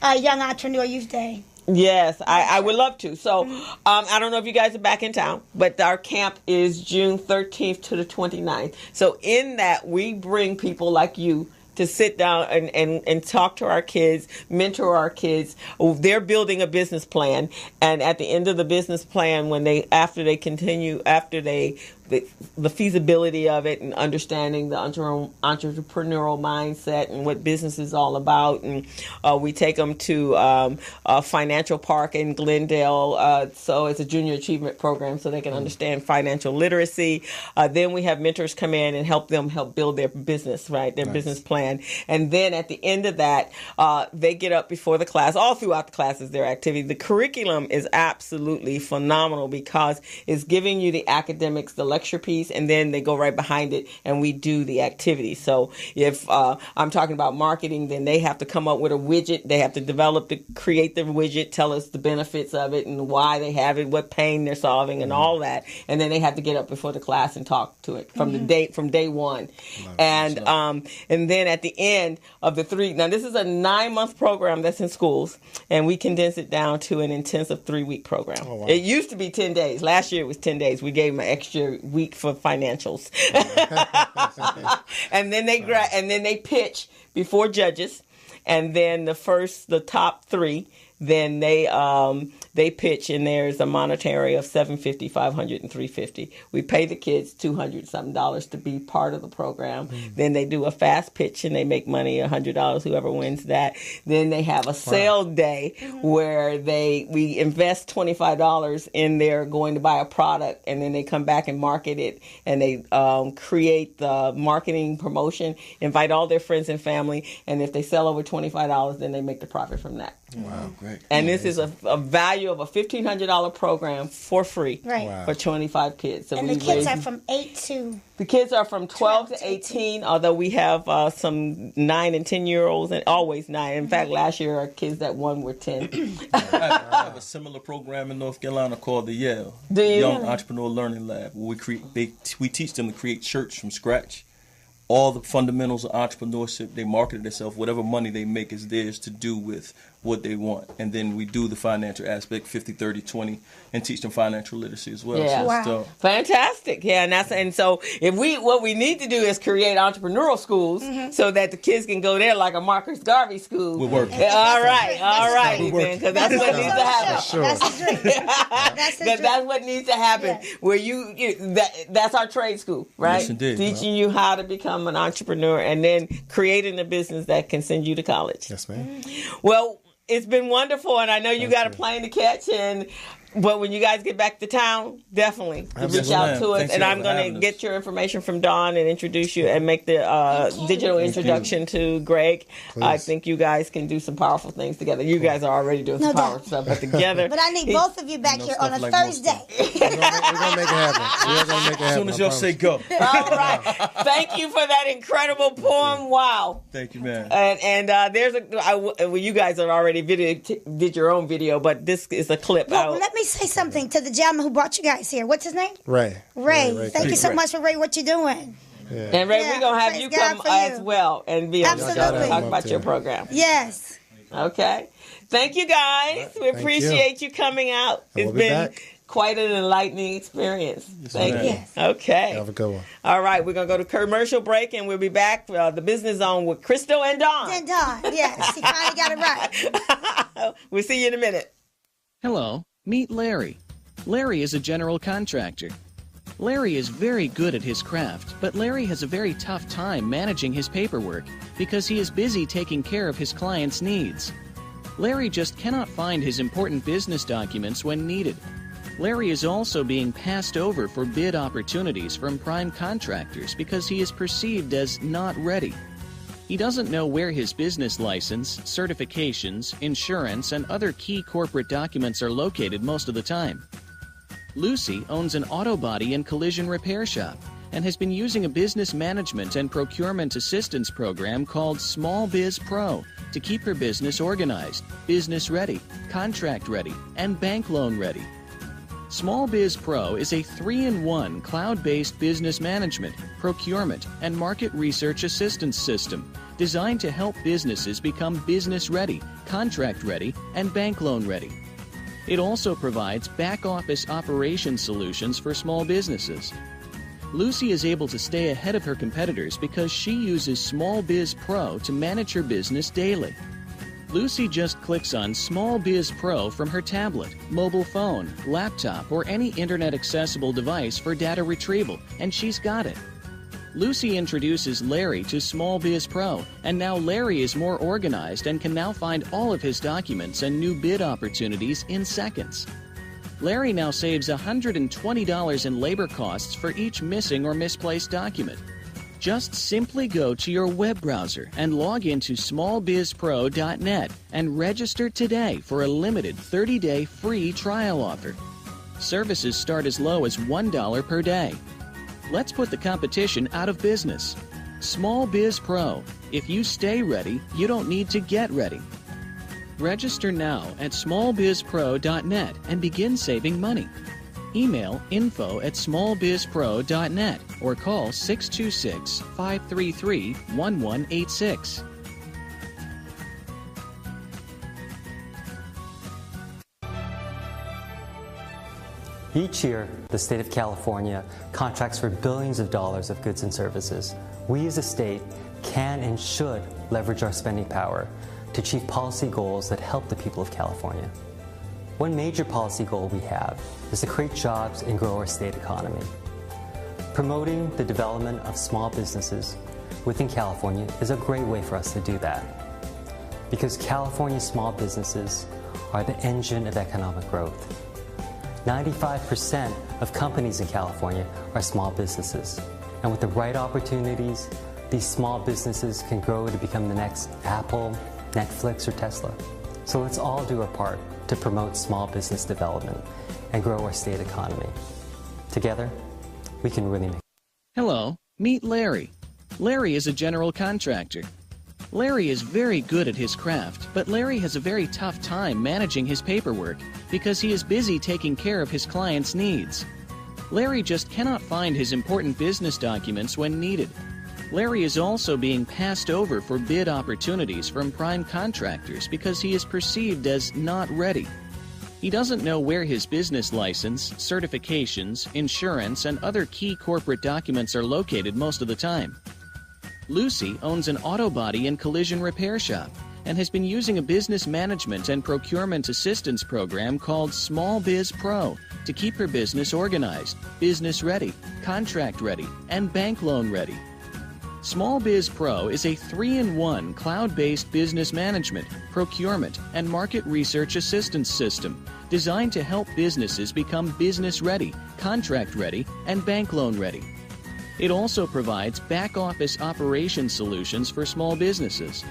Young Entrepreneur Youth Day. Yes, I would love to. So I don't know if you guys are back in town, but our camp is June 13th to the 29th. So in that, we bring people like you to sit down and talk to our kids, mentor our kids. They're building a business plan. And at the end of the business plan, after they the feasibility of it and understanding the entrepreneurial mindset and what business is all about. And we take them to a financial park in Glendale. So it's a junior achievement program so they can understand financial literacy. Then we have mentors come in and help build their business, right? Their business plan. And then at the end of that, they get up before the class. All throughout the class is their activity. The curriculum is absolutely phenomenal because it's giving you the academics, the lecture piece, and then they go right behind it and we do the activity. So if I'm talking about marketing, then they have to come up with a widget. They have to create the widget, tell us the benefits of it and why they have it, what pain they're solving and all that. And then they have to get up before the class and talk to it from day one. And then at the end of the 3, now this is a 9-month program that's in schools, and we condense it down to an intensive 3-week program. Oh, wow. It used to be 10 days. Last year it was 10 days. We gave them an extra week for financials. And then they pitch before judges, and then the top 3, then they pitch, and there's a monetary of $750, $500, and $350. We pay the kids $200 something to be part of the program. Then they do a fast pitch and they make money, $100, whoever wins that. Then they have a sale day where we invest $25 in there going to buy a product, and then they come back and market it, and they create the marketing promotion, invite all their friends and family, and if they sell over $25, then they make the profit from that. Wow, great. And this is a value of a $1,500 program for free for 25 kids. So and the kids are from 8 to... The kids are from 12 to 18, although we have some 9 and 10-year-olds, and always 9. In fact, last year our kids that won were 10. I have a similar program in North Carolina called the Yale Young Entrepreneur Learning Lab, where we teach them to create shirts from scratch. All the fundamentals of entrepreneurship, they market it themselves. Whatever money they make is theirs to do with what they want. And then we do the financial aspect, 50, 30, 20, and teach them financial literacy as well. Yeah. So fantastic. Yeah, and so what we need to do is create entrepreneurial schools so that the kids can go there like a Marcus Garvey school. We're working. All right, because that's what needs to happen. Sure. That's the dream. That's what needs to happen. Yeah. Where that's our trade school, right? Yes, indeed. Teaching you how to become an entrepreneur and then creating a business that can send you to college. Yes, ma'am. Well, it's been wonderful, and I know you got a plane to catch, but when you guys get back to town, definitely reach out to us. Thanks, and I'm going to get your information from Dawn and introduce you and make the digital introduction to Greg. Please. I think you guys can do some powerful things together. You guys are already doing some powerful stuff, but together. But I need both of you back here on a Thursday. We're going to make it happen. We're going to make it happen. As soon as y'all say go. All right. Thank you for that incredible poem. Wow. Thank you, man. And you guys have already did your own video, but this is a clip. Well, let me say something to the gentleman who brought you guys here. What's his name? Ray. Thank you so much for Ray, what you're doing. Yeah. And Ray, we're going to have you come as well and be able to talk about your program. Yes. Okay. Thank you, guys. We appreciate you coming out. It's been quite an enlightening experience. Thank you. Yes. Okay. Have a good one. All right. We're going to go to commercial break, and we'll be back for the Business Zone with Crystal and Dawn. Yes. He finally got it right. We'll see you in a minute. Hello, meet Larry. Larry is a general contractor. Larry is very good at his craft, but Larry has a very tough time managing his paperwork because he is busy taking care of his clients' needs. Larry just cannot find his important business documents when needed. Larry is also being passed over for bid opportunities from prime contractors because he is perceived as not ready. He doesn't know where his business license, certifications, insurance, and other key corporate documents are located most of the time. Lucy owns an auto body and collision repair shop and has been using a business management and procurement assistance program called Small Biz Pro to keep her business organized, business ready, contract ready, and bank loan ready. Small Biz Pro is a 3-in-1 cloud-based business management, procurement, and market research assistance system designed to help businesses become business ready, contract ready, and bank loan ready. It also provides back-office operation solutions for small businesses. Lucy is able to stay ahead of her competitors because she uses Small Biz Pro to manage her business daily. Lucy just clicks on Small Biz Pro from her tablet, mobile phone, laptop, or any internet-accessible device for data retrieval, and she's got it. Lucy introduces Larry to Small Biz Pro, and now Larry is more organized and can now find all of his documents and new bid opportunities in seconds. Larry now saves $120 in labor costs for each missing or misplaced document. Just simply go to your web browser and log into smallbizpro.net and register today for a limited 30-day free trial offer. Services start as low as $1 per day. Let's put the competition out of business. Small Biz Pro. If you stay ready, you don't need to get ready. Register now at smallbizpro.net and begin saving money. Email info@smallbizpro.net or call 626-533-1186. Each year, the state of California contracts for billions of dollars of goods and services. We as a state can and should leverage our spending power to achieve policy goals that help the people of California. One major policy goal we have is to create jobs and grow our state economy. Promoting the development of small businesses within California is a great way for us to do that, because California small businesses are the engine of economic growth. 95% of companies in California are small businesses, and with the right opportunities, these small businesses can grow to become the next Apple, Netflix, or Tesla. So let's all do our part to promote small business development and grow our state economy. Together, we can really make. Hello, meet Larry. Larry is a general contractor. Larry is very good at his craft, but Larry has a very tough time managing his paperwork because he is busy taking care of his clients' needs. Larry just cannot find his important business documents when needed. Larry is also being passed over for bid opportunities from prime contractors because he is perceived as not ready. He doesn't know where his business license, certifications, insurance, and other key corporate documents are located most of the time. Lucy owns an auto body and collision repair shop and has been using a business management and procurement assistance program called Small Biz Pro to keep her business organized, business ready, contract ready, and bank loan ready. Small Biz Pro is a 3-in-1 cloud-based business management, procurement, and market research assistance system designed to help businesses become business ready, contract ready, and bank loan ready. It also provides back-office operation solutions for small businesses.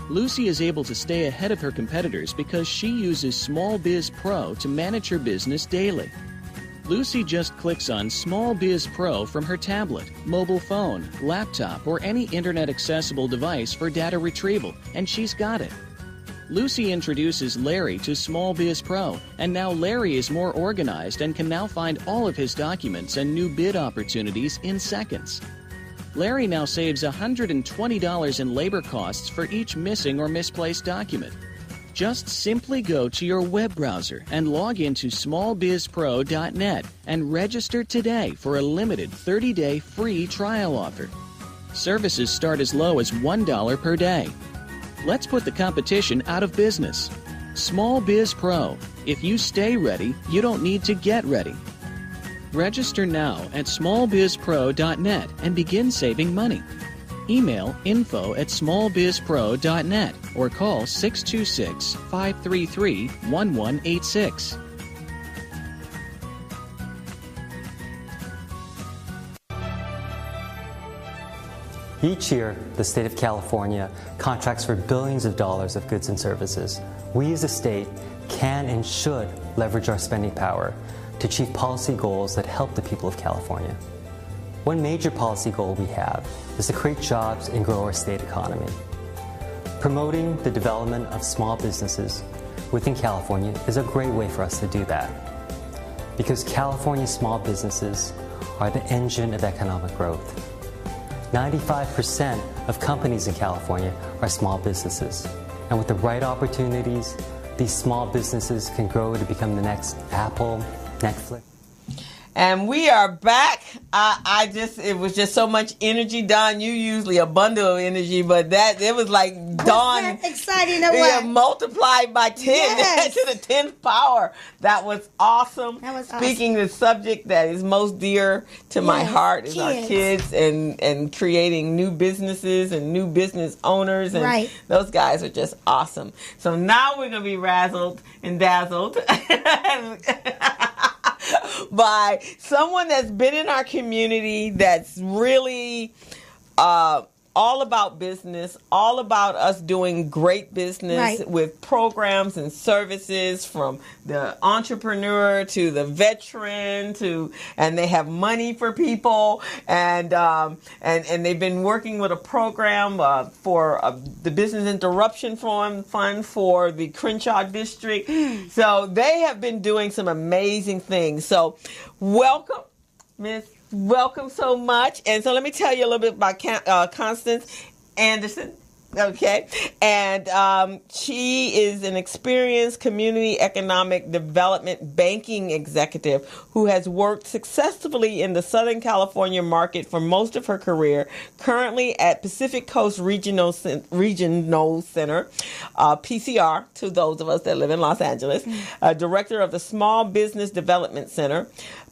Lucy is able to stay ahead of her competitors because she uses Small Biz Pro to manage her business daily. Lucy just clicks on Small Biz Pro from her tablet, mobile phone, laptop, or any internet-accessible device for data retrieval, and she's got it. Lucy introduces Larry to Small Biz Pro, and now Larry is more organized and can now find all of his documents and new bid opportunities in seconds. Larry now saves $120 in labor costs for each missing or misplaced document. Just simply go to your web browser and log into smallbizpro.net and register today for a limited 30-day free trial offer. Services start as low as $1 per day. Let's put the competition out of business. Small Biz Pro. If you stay ready, you don't need to get ready. Register now at smallbizpro.net and begin saving money. Email info@smallbizpro.net or call 626-533-1186. Each year, the state of California contracts for billions of dollars of goods and services. We as a state can and should leverage our spending power to achieve policy goals that help the people of California. One major policy goal we have is to create jobs and grow our state economy. Promoting the development of small businesses within California is a great way for us to do that, because California small businesses are the engine of economic growth. 95% of companies in California are small businesses, and with the right opportunities, these small businesses can grow to become the next Apple, Netflix. And we are back. It was just so much energy. Don, you usually a bundle of energy, but it was like Dawn. That's exciting. What? Multiplied by 10 Yes. to the 10th power. That was awesome. That was awesome. Speaking the subject that is most dear to my heart is our kids and creating new businesses and new business owners. And those guys are just awesome. So now we're going to be razzled and dazzled by someone that's been in our community that's really all about business, all about us doing great business with programs and services, from the entrepreneur to the veteran and they have money for people, and they've been working with a program for the Business Interruption Fund for the Crenshaw District. So they have been doing some amazing things. So welcome, Miss. Welcome so much. And so let me tell you a little bit about Constance Anderson. Okay. And she is an experienced community economic development banking executive who has worked successfully in the Southern California market for most of her career, currently at Pacific Coast Regional Center, PCR, to those of us that live in Los Angeles, director of the Small Business Development Center.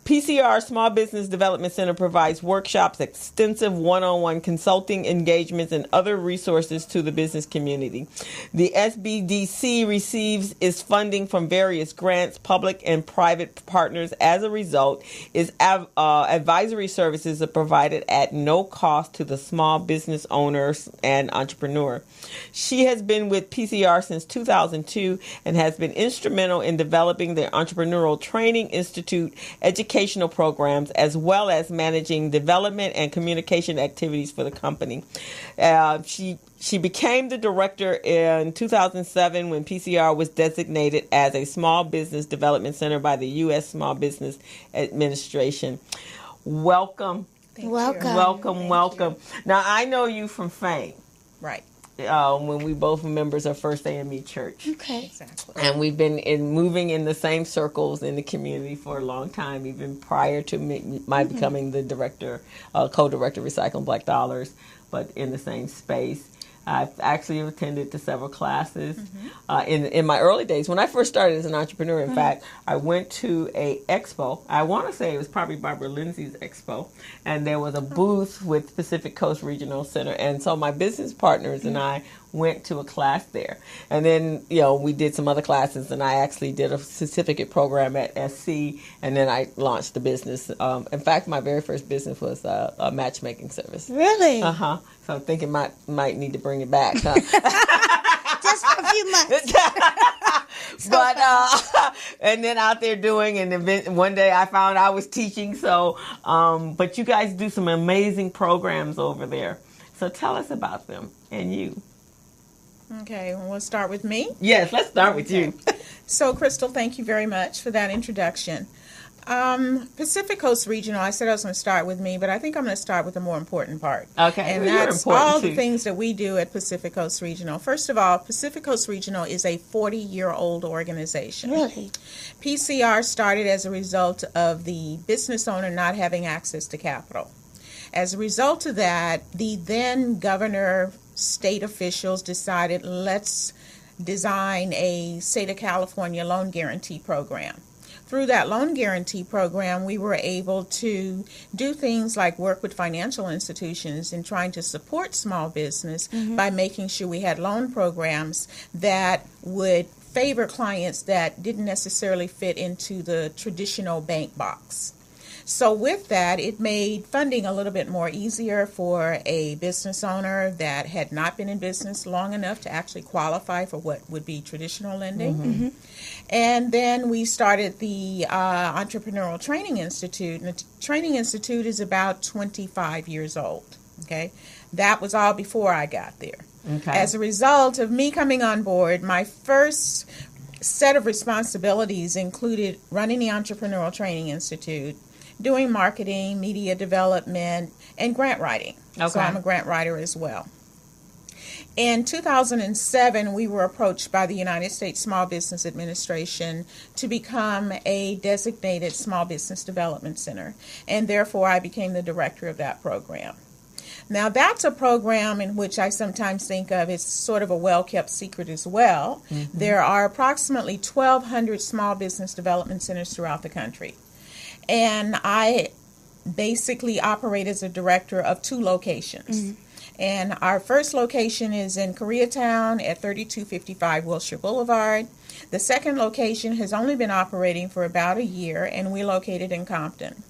PCR Small Business Development Center provides workshops, extensive one-on-one consulting engagements, and other resources to the business community. The SBDC receives its funding from various grants, public and private partners. As a result, its advisory services are provided at no cost to the small business owners and entrepreneur. She has been with PCR since 2002 and has been instrumental in developing the Entrepreneurial Training Institute educational programs, as well as managing development and communication activities for the company. She became the director in 2007 when PCR was designated as a small business development center by the U.S. Small Business Administration. Welcome. Welcome. Now, I know you from fame. Right. When we both were members of First AME Church. Okay. Exactly. And we've been moving in the same circles in the community for a long time, even prior to my becoming the director, co-director of Recycling Black Dollars, but in the same space. I've actually attended to several classes in my early days. When I first started as an entrepreneur, in fact, I went to a expo. I want to say it was probably Barbara Lindsay's expo. And there was a booth with Pacific Coast Regional Center. And so my business partners and I went to a class there. And then, we did some other classes, and I actually did a certificate program at SC, and then I launched the business. In fact, my very first business was a matchmaking service. Really? Uh-huh. So I'm thinking might need to bring it back, huh? Just for a few months. But and then out there doing an event. One day I found I was teaching. So, but you guys do some amazing programs over there. So tell us about them and you. Okay, well, we'll start with me. Yes, let's start with you. So, Crystal, thank you very much for that introduction. Pacific Coast Regional, I said I was going to start with me, but I think I'm going to start with the more important part. Okay. And that's all the things that we do at Pacific Coast Regional. First of all, Pacific Coast Regional is a 40-year-old organization. Really? PCR started as a result of the business owner not having access to capital. As a result of that, the then governor, state officials decided, let's design a state of California loan guarantee program. Through that loan guarantee program, we were able to do things like work with financial institutions in trying to support small business by making sure we had loan programs that would favor clients that didn't necessarily fit into the traditional bank box. So with that, it made funding a little bit more easier for a business owner that had not been in business long enough to actually qualify for what would be traditional lending. And then we started the Entrepreneurial Training Institute. And the Training Institute is about 25 years old. Okay, that was all before I got there. Okay. As a result of me coming on board, my first set of responsibilities included running the Entrepreneurial Training Institute, doing marketing, media development, and grant writing. Okay. So I'm a grant writer as well. In 2007, we were approached by the United States Small Business Administration to become a designated Small Business Development Center, and therefore I became the director of that program. Now, that's a program in which I sometimes think of as sort of a well-kept secret as well. There are approximately 1,200 small business development centers throughout the country, and I basically operate as a director of 2 locations. And our first location is in Koreatown at 3255 Wilshire Boulevard. The second location has only been operating for about a year, and we're located in Compton.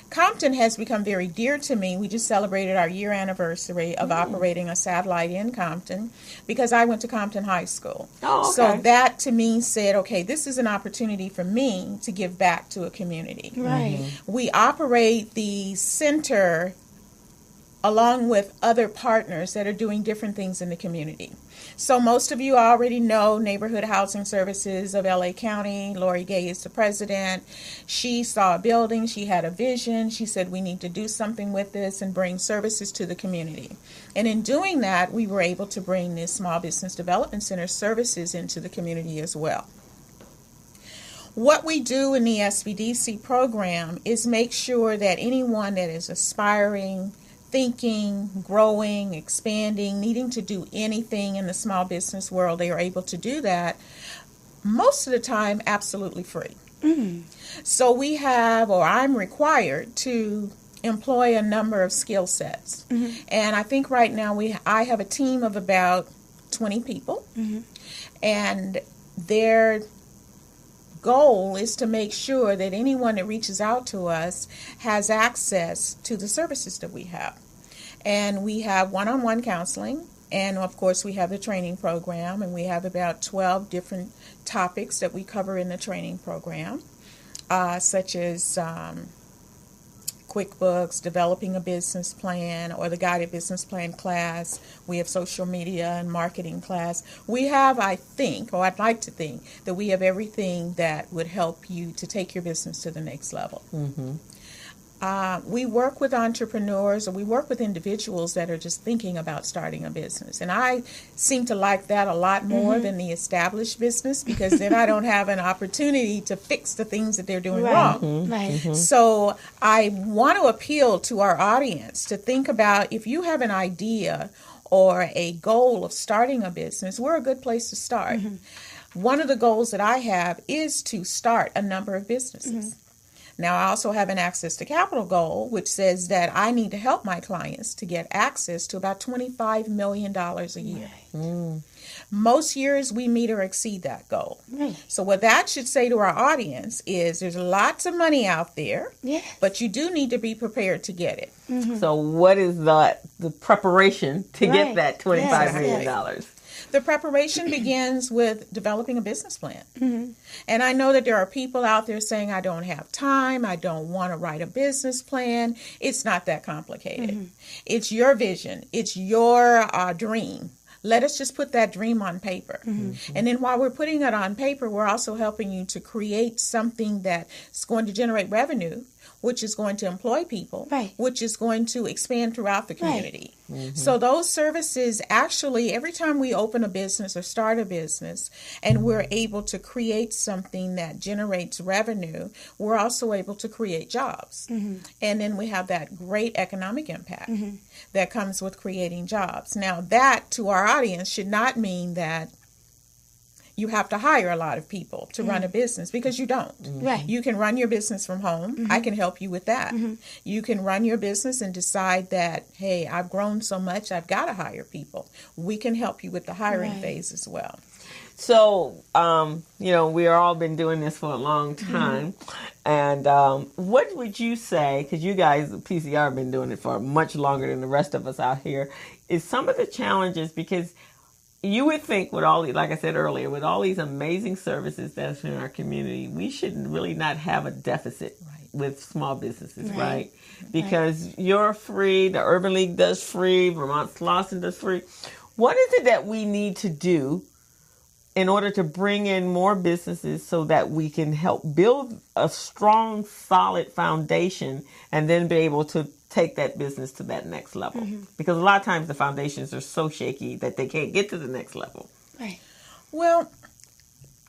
Compton has become very dear to me. We just celebrated our year anniversary of operating a satellite in Compton because I went to Compton High School. Oh, okay. So that to me said, okay, this is an opportunity for me to give back to a community. Right. We operate the center along with other partners that are doing different things in the community. So most of you already know Neighborhood Housing Services of LA County. Lori Gay is the president. She saw a building. She had a vision. She said, we need to do something with this and bring services to the community. And in doing that, we were able to bring this Small Business Development Center services into the community as well. What we do in the SBDC program is make sure that anyone that is aspiring, thinking, growing, expanding, needing to do anything in the small business world, they are able to do that most of the time absolutely free. So we have, or I'm required to employ a number of skill sets. And I think right now I have a team of about 20 people, and their goal is to make sure that anyone that reaches out to us has access to the services that we have. And we have one-on-one counseling, and of course we have the training program, and we have about 12 different topics that we cover in the training program, such as QuickBooks, developing a business plan, or the guided business plan class. We have social media and marketing class. We have, I think, or I'd like to think, that we have everything that would help you to take your business to the next level. We work with entrepreneurs, or we work with individuals that are just thinking about starting a business. And I seem to like that a lot more than the established business, because then I don't have an opportunity to fix the things that they're doing wrong. So I want to appeal to our audience to think about, if you have an idea or a goal of starting a business, we're a good place to start. One of the goals that I have is to start a number of businesses. Now, I also have an access to capital goal, which says that I need to help my clients to get access to about $25 million a year. Most years we meet or exceed that goal. So what that should say to our audience is there's lots of money out there, but you do need to be prepared to get it. So what is the preparation to get that $25 million? The preparation begins with developing a business plan. And I know that there are people out there saying, I don't have time, I don't want to write a business plan. It's not that complicated. It's your vision. It's your dream. Let us just put that dream on paper. And then while we're putting it on paper, we're also helping you to create something that's going to generate revenue, which is going to employ people, which is going to expand throughout the community. So those services, actually, every time we open a business or start a business and we're able to create something that generates revenue, we're also able to create jobs. And then we have that great economic impact that comes with creating jobs. Now, that to our audience should not mean that you have to hire a lot of people to run a business, because you don't. You can run your business from home. I can help you with that. You can run your business and decide that, hey, I've grown so much, I've got to hire people. We can help you with the hiring phase as well. So, we are all been doing this for a long time. And what would you say, because you guys, PCR, have been doing it for much longer than the rest of us out here, is some of the challenges, because you would think with all these, like I said earlier, with all these amazing services that's in our community, we should really not have a deficit with small businesses, right? Because you're free, the Urban League does free, Vermont Slauson does free. What is it that we need to do in order to bring in more businesses so that we can help build a strong, solid foundation and then be able to take that business to that next level. Because a lot of times the foundations are so shaky that they can't get to the next level. Right. Well,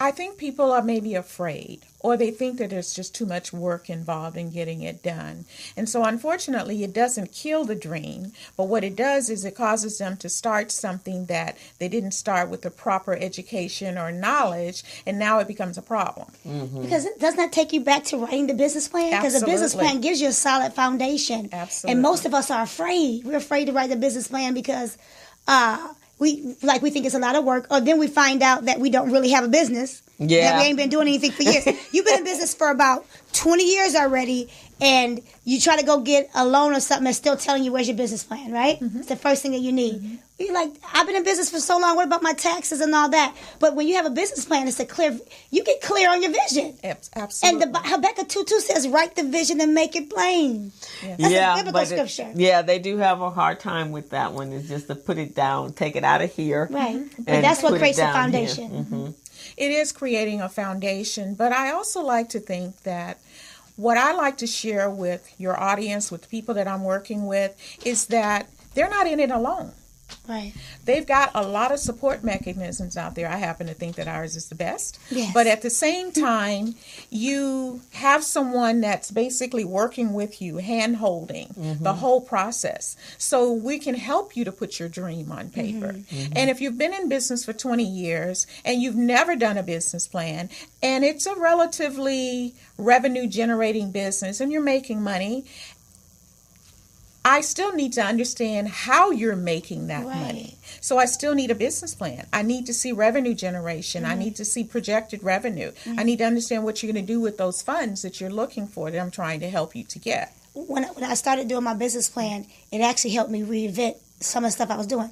I think people are maybe afraid, or they think that there's just too much work involved in getting it done. And so unfortunately, it doesn't kill the dream, but what it does is it causes them to start something that they didn't start with the proper education or knowledge, and now it becomes a problem. Because doesn't that take you back to writing the business plan? Because a business plan gives you a solid foundation. Absolutely. And most of us are afraid. We're afraid to write the business plan because we think it's a lot of work, or then we find out that we don't really have a business. Yeah. That we ain't been doing anything for years. You've been in business for about 20 years already, and you try to go get a loan or something that's still telling you where's your business plan, right? It's the first thing that you need. You're like, I've been in business for so long, what about my taxes and all that? But when you have a business plan, it's you get clear on your vision. Absolutely. And Habakkuk 2:2 says, write the vision and make it plain. That's a biblical scripture. They do have a hard time with that one. It's just to put it down, take it out of here. Right. But that's what creates a foundation. It is creating a foundation, but I also like to think that what I like to share with your audience, with people that I'm working with, is that they're not in it alone. Right. They've got a lot of support mechanisms out there. I happen to think that ours is the best. Yes. But at the same time, you have someone that's basically working with you, hand-holding the whole process. So we can help you to put your dream on paper. And if you've been in business for 20 years and you've never done a business plan, and it's a relatively revenue-generating business and you're making money, I still need to understand how you're making that money. So I still need a business plan. I need to see revenue generation. I need to see projected revenue. I need to understand what you're going to do with those funds that you're looking for, that I'm trying to help you to get. When I started doing my business plan, it actually helped me reinvent some of the stuff I was doing.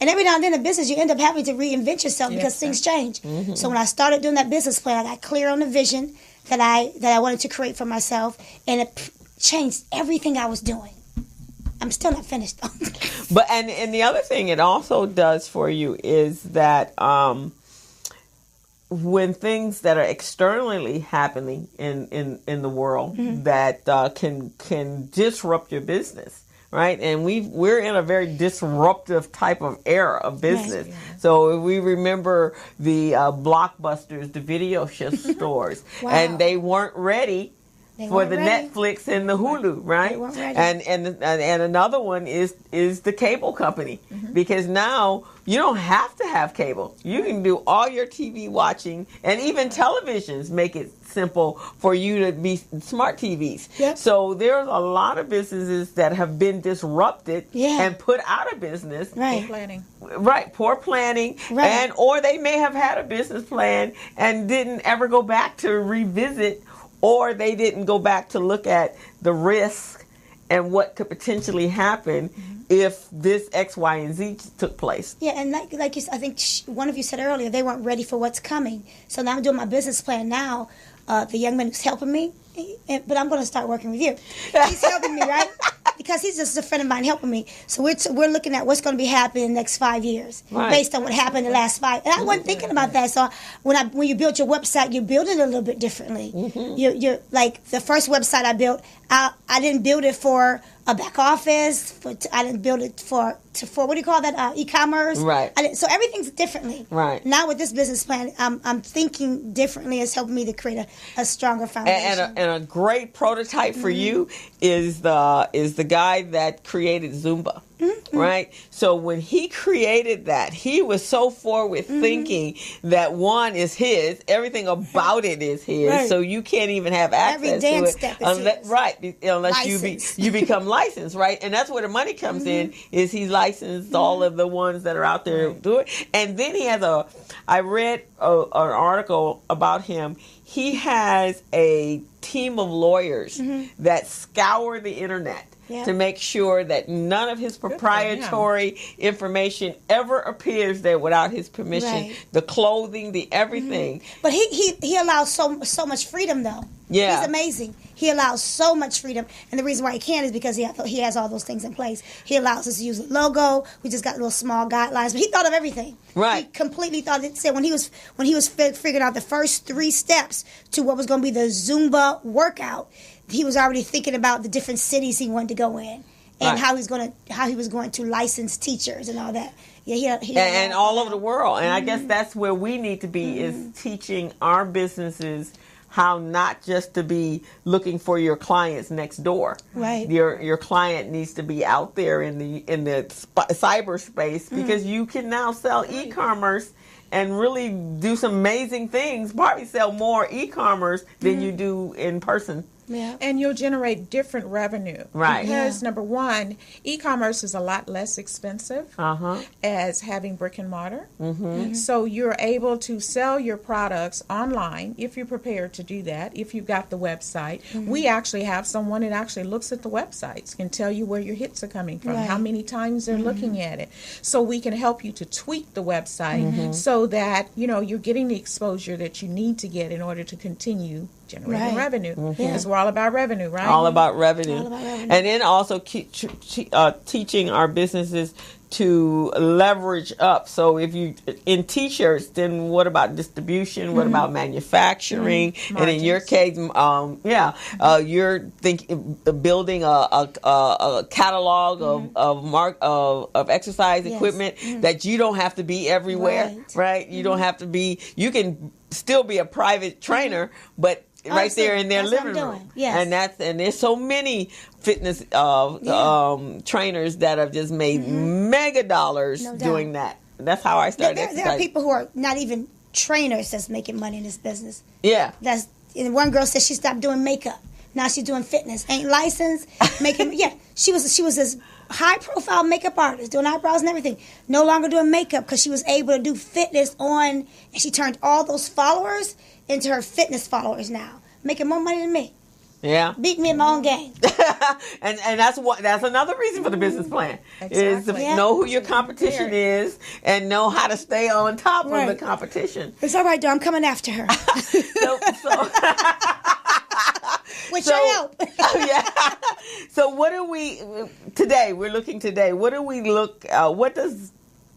And every now and then in business, you end up having to reinvent yourself because things change. So when I started doing that business plan, I got clear on the vision that I wanted to create for myself, and it changed everything I was doing. I'm still not finished though. But and the other thing it also does for you is that when things that are externally happening in the world that can disrupt your business, right? And we're in a very disruptive type of era of business. Yes. So we remember the Blockbusters, the video stores, and they weren't ready for the Netflix and the Hulu, right? And another one is the cable company, because now you don't have to have cable. You can do all your TV watching, and even televisions make it simple for you to be smart TVs. Yep. So there's a lot of businesses that have been disrupted and put out of business. Right. Poor planning. And or they may have had a business plan and didn't ever go back to revisit, or they didn't go back to look at the risk and what could potentially happen if this X, Y, and Z took place. Yeah, and like you, I think one of you said earlier, they weren't ready for what's coming. So now I'm doing my business plan now. The young man who's helping me, but I'm going to start working with you. He's helping me, right? Because he's just a friend of mine helping me. So we're looking at what's going to be happening in the next 5 years based on what happened in the last 5. And I wasn't thinking about that. So when you build your website, you build it a little bit differently. You're like the first website I built, I didn't build it for a back office. I didn't build it for what do you call that? E-commerce. Right. So everything's differently. Right. Now with this business plan, I'm thinking differently. It's helping me to create a stronger foundation. And a great prototype for you is the guy that created Zumba. Right? So when he created that, he was so forward thinking that one is his, everything about it is his, so you can't even have access to it step is unless you become licensed, right? And that's where the money comes in, is he's licensed all of the ones that are out there do it. And then he has I read an article about him. He has a team of lawyers that scour the internet to make sure that none of his proprietary information ever appears there without his permission. Right. The clothing, the everything. But he allows so much freedom, though. Yeah. He's amazing. He allows so much freedom. And the reason why he can is because he has all those things in place. He allows us to use the logo. We just got little small guidelines. But he thought of everything. Right. He completely thought it. Said when he was figuring out the first 3 steps to what was going to be the Zumba workout, he was already thinking about the different cities he wanted to go in, and how he was going to license teachers and all that. Yeah, and all over the world. And I guess that's where we need to be, is teaching our businesses how not just to be looking for your clients next door. Right. Your client needs to be out there in the cyberspace, because you can now sell e-commerce and really do some amazing things. Probably sell more e-commerce than you do in person. Yeah. And you'll generate different revenue. Right. Because number one, e-commerce is a lot less expensive as having brick and mortar. So you're able to sell your products online if you're prepared to do that, if you've got the website. We actually have someone that actually looks at the websites, can tell you where your hits are coming from, how many times they're looking at it. So we can help you to tweak the website so that, you're getting the exposure that you need to get in order to continue generating revenue. Because we're all about revenue, right? All about revenue. And then also teaching our businesses to leverage up. So if you in t-shirts, then what about distribution? What about manufacturing? And in your case, you're building a catalog of exercise equipment that you don't have to be everywhere, right? You don't have to be. You can still be a private trainer, but right there in their living room. Yes. And there's so many fitness trainers that have just made mega dollars doing that. That's how I started. There are people who are not even trainers that's making money in this business. Yeah. And one girl said she stopped doing makeup. Now she's doing fitness. Ain't licensed, making she was this high profile makeup artist doing eyebrows and everything. No longer doing makeup because she was able to do fitness and she turned all those followers into her fitness followers now, making more money than me. Yeah, beat me in my own game. and that's another reason for the business plan is to know who your competition is and know how to stay on top of the competition. It's all right, though. I'm coming after her. With your help. So what do we today? We're looking today. What do we look? What does,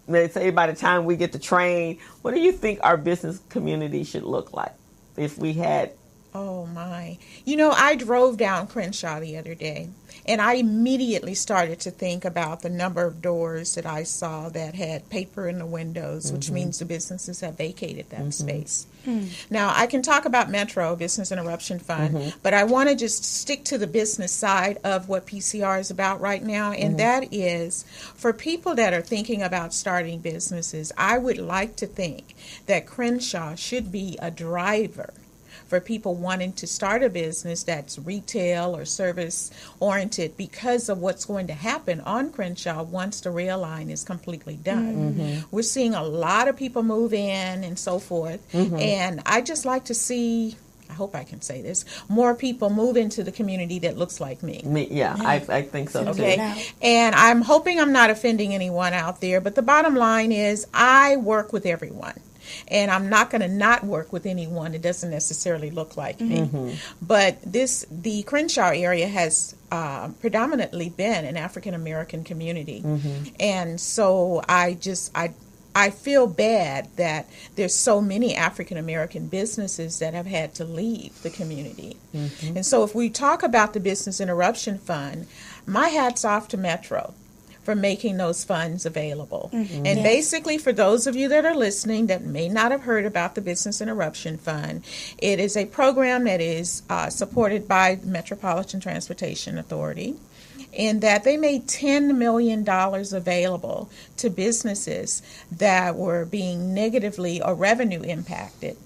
let's say, by the time we get to train, what do you think our business community should look like if we had? Oh my! I drove down Crenshaw the other day, and I immediately started to think about the number of doors that I saw that had paper in the windows, which means the businesses have vacated that space. Now, I can talk about Metro, Business Interruption Fund, but I want to just stick to the business side of what PCR is about right now, and that is for people that are thinking about starting businesses, I would like to think that Crenshaw should be a driver for people wanting to start a business that's retail or service oriented because of what's going to happen on Crenshaw once the rail line is completely done. We're seeing a lot of people move in and so forth, and I just like to see, I hope I can say this, more people move into the community that looks like me. I think so too. And I'm hoping I'm not offending anyone out there, but the bottom line is I work with everyone. And I'm not going to not work with anyone that doesn't necessarily look like me. But the Crenshaw area has predominantly been an African American community. And so I feel bad that there's so many African American businesses that have had to leave the community. And so if we talk about the Business Interruption Fund, my hat's off to Metro for making those funds available. And basically, for those of you that are listening that may not have heard about the Business Interruption Fund, it is a program that is supported by the Metropolitan Transportation Authority, in that they made $10 million available to businesses that were being negatively or revenue impacted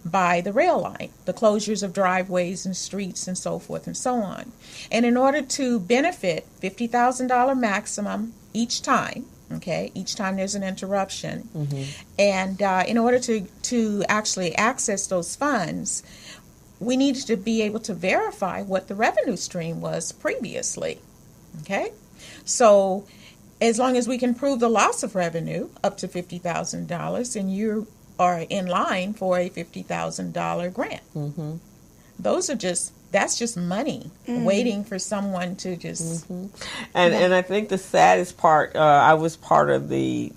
by the rail line, the closures of driveways and streets and so forth and so on. And in order to benefit $50,000 maximum each time there's an interruption, and in order to actually access those funds, we needed to be able to verify what the revenue stream was previously. So as long as we can prove the loss of revenue up to $50,000, and you are in line for a $50,000 grant. That's just money waiting for someone to just. And I think the saddest part, I was part of the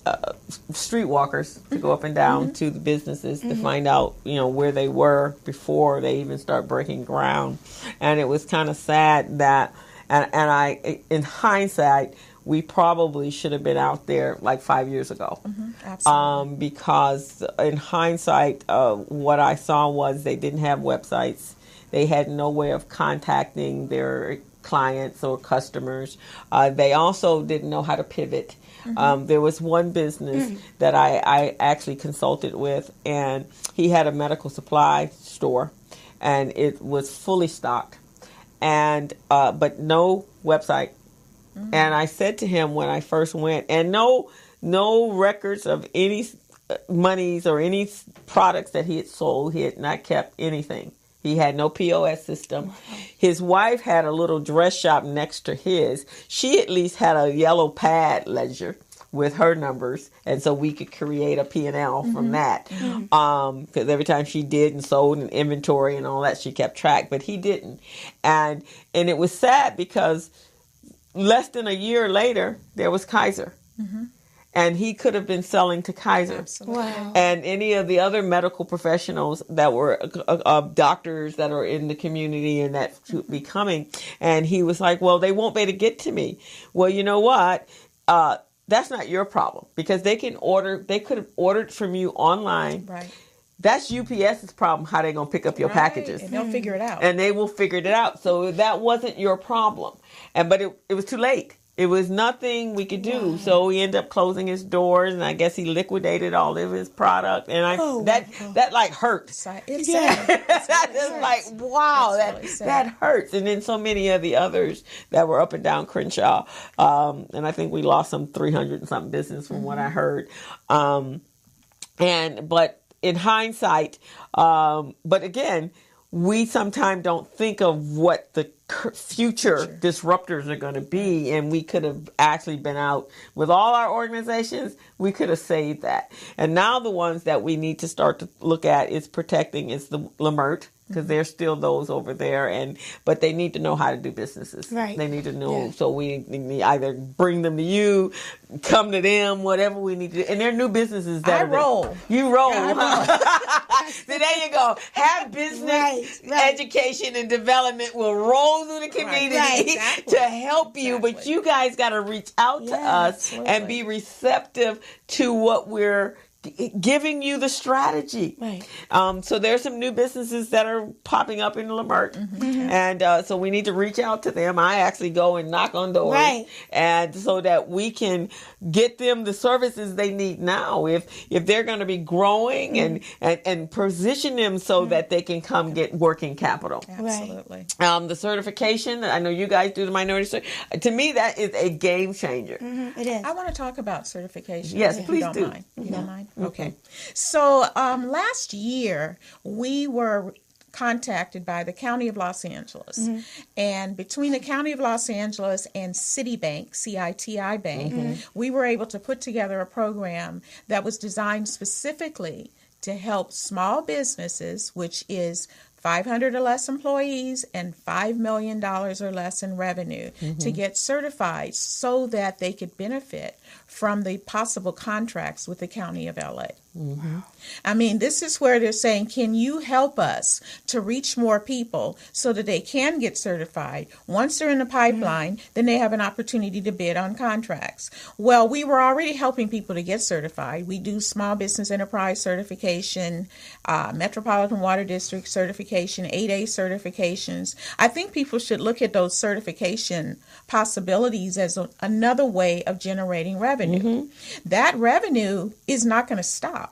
streetwalkers to go up and down to the businesses to find out, where they were before they even start breaking ground. And it was kind of sad that, and I, in hindsight, we probably should have been out there like 5 years ago. Absolutely. Because in hindsight, what I saw was they didn't have websites. They had no way of contacting their clients or customers. They also didn't know how to pivot. There was one business that I actually consulted with, and he had a medical supply store, and it was fully stocked, and but no website. And I said to him when I first went, and no records of any monies or any products that he had sold. He had not kept anything. He had no POS system. His wife had a little dress shop next to his. She at least had a yellow pad ledger with her numbers, and so we could create a P&L from that. Because every time she did and sold and inventory and all that, she kept track, but he didn't. And it was sad because less than a year later, there was Kaiser. And he could have been selling to Kaiser. Absolutely. Wow. And any of the other medical professionals that were doctors that are in the community and that should be coming. And he was like, well, they won't be able to get to me. Well, you know what? That's not your problem, because they could have ordered from you online. Right. That's UPS's problem, how they're going to pick up your packages. And they'll figure it out. And they will figure it out. So that wasn't your problem. But it was too late. It was nothing we could do. So he ended up closing his doors, and I guess he liquidated all of his product. And that like hurt. It's That is like, wow, that hurts. And then so many of the others that were up and down Crenshaw. And I think we lost some 300 and something business from what I heard. But in hindsight, but again, we sometimes don't think of what the future disruptors are going to be, and we could have actually been out with all our organizations. We could have saved that. And now the ones that we need to start to look at is protecting is the Lamert, because there's still those over there, but they need to know how to do businesses. Right. They need to know. So we need either bring them to you, come to them, whatever we need to do. And they're new businesses that roll. You roll. Yeah, I So there you go. Have business education and development will roll through the community to help you. But you guys got to reach out to us and be receptive to what we're giving you the strategy. Right. So there's some new businesses that are popping up in Lamert. And so we need to reach out to them. I actually go and knock on doors. Right. And so that we can get them the services they need now. If they're going to be growing and position them so that they can come get working capital. Absolutely. The certification, I know you guys do the minority to me, that is a game changer. It is. I want to talk about certification. Yes, if please you don't do. mind. You don't mind? Okay. So last year, we were contacted by the County of Los Angeles. And between the County of Los Angeles and Citibank, CITI Bank, we were able to put together a program that was designed specifically to help small businesses, which is 500 or less employees and $5 million or less in revenue, to get certified so that they could benefit from the possible contracts with the County of LA. I mean, this is where they're saying, can you help us to reach more people so that they can get certified? Once they're in the pipeline, then they have an opportunity to bid on contracts. Well, we were already helping people to get certified. We do small business enterprise certification, Metropolitan Water District certification, 8A certifications. I think people should look at those certification possibilities as another way of generating revenue. That revenue is not going to stop.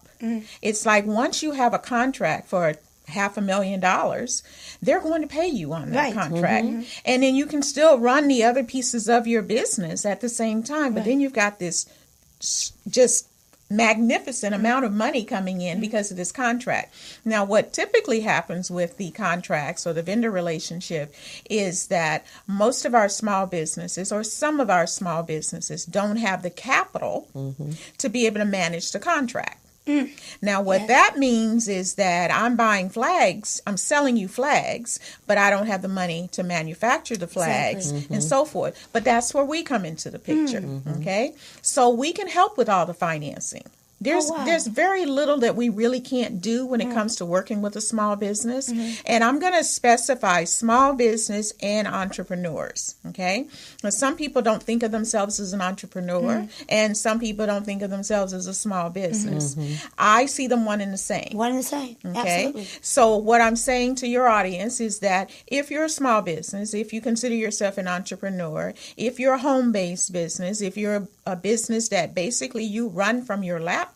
It's like once you have a contract for $500,000, they're going to pay you on that contract. And then you can still run the other pieces of your business at the same time. But then you've got this just magnificent amount of money coming in because of this contract. Now, what typically happens with the contracts or the vendor relationship is that most of our small businesses or some of our small businesses don't have the capital to be able to manage the contract. Now, what that means is that I'm buying flags, I'm selling you flags, but I don't have the money to manufacture the flags and so forth. But that's where we come into the picture, okay? So we can help with all the financing. There's very little that we really can't do when it comes to working with a small business. And I'm going to specify small business and entrepreneurs, okay? Now, some people don't think of themselves as an entrepreneur, and some people don't think of themselves as a small business. I see them one and the same. One and the same. Okay. Absolutely. So what I'm saying to your audience is that if you're a small business, if you consider yourself an entrepreneur, if you're a home-based business, if you're a business that basically you run from your laptop,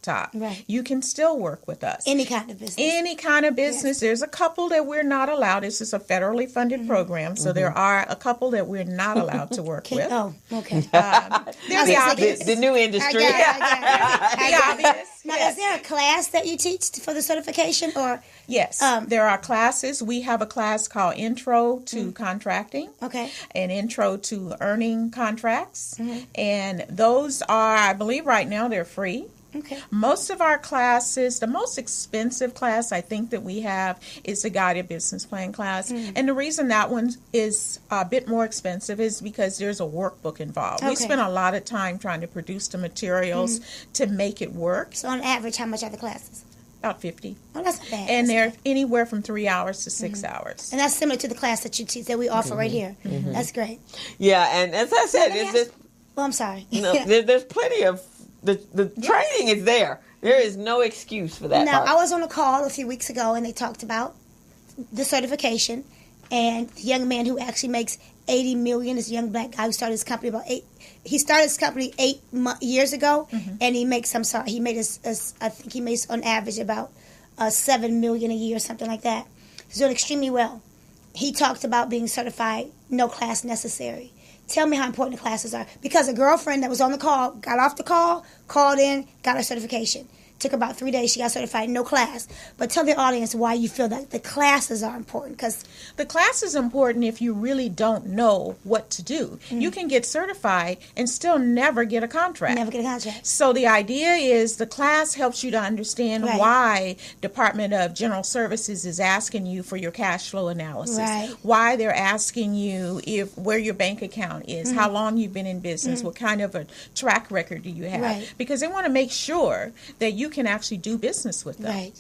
you can still work with us. Any kind of business. Any kind of business. Yes. There's a couple that we're not allowed. This is a federally funded program, so there are a couple that we're not allowed to work with. Oh, okay. They're the obvious. The new industry. The obvious. Now, is there a class that you teach for the certification, or? Yes, there are classes. We have a class called Intro to Contracting. Okay. And Intro to Earning Contracts. And those are, I believe right now, they're free. Okay. Most of our classes, the most expensive class I think that we have is the Guided Business Plan class. And the reason that one is a bit more expensive is because there's a workbook involved. We spend a lot of time trying to produce the materials to make it work. So on average, how much are the classes? About 50. Oh, that's not bad. And they're anywhere from 3 hours to 6 hours. And that's similar to the class that you teach that we offer right here. That's great. Yeah, and as I said, Well, I'm sorry. there's plenty of the training is there. There is no excuse for that. Now, part. I was on a call a few weeks ago, and they talked about the certification, and the young man who actually makes $80 million, this young black guy who started his company he started his company 8 years ago, and he makes, he made I think he makes on average about $7 million a year or something like that. He's doing extremely well. He talked about being certified, no class necessary. Tell me how important the classes are. Because a girlfriend that was on the call, got off the call, called in, got her certification. Took her about 3 days. She got certified, no class. But tell the audience why you feel that the classes are important. Because the class is important if you really don't know what to do. You can get certified and still never get a contract. Never get a contract. So the idea is the class helps you to understand why Department of General Services is asking you for your cash flow analysis. Why they're asking you where your bank account is, how long you've been in business, what kind of a track record do you have. Because they want to make sure that you can actually do business with them.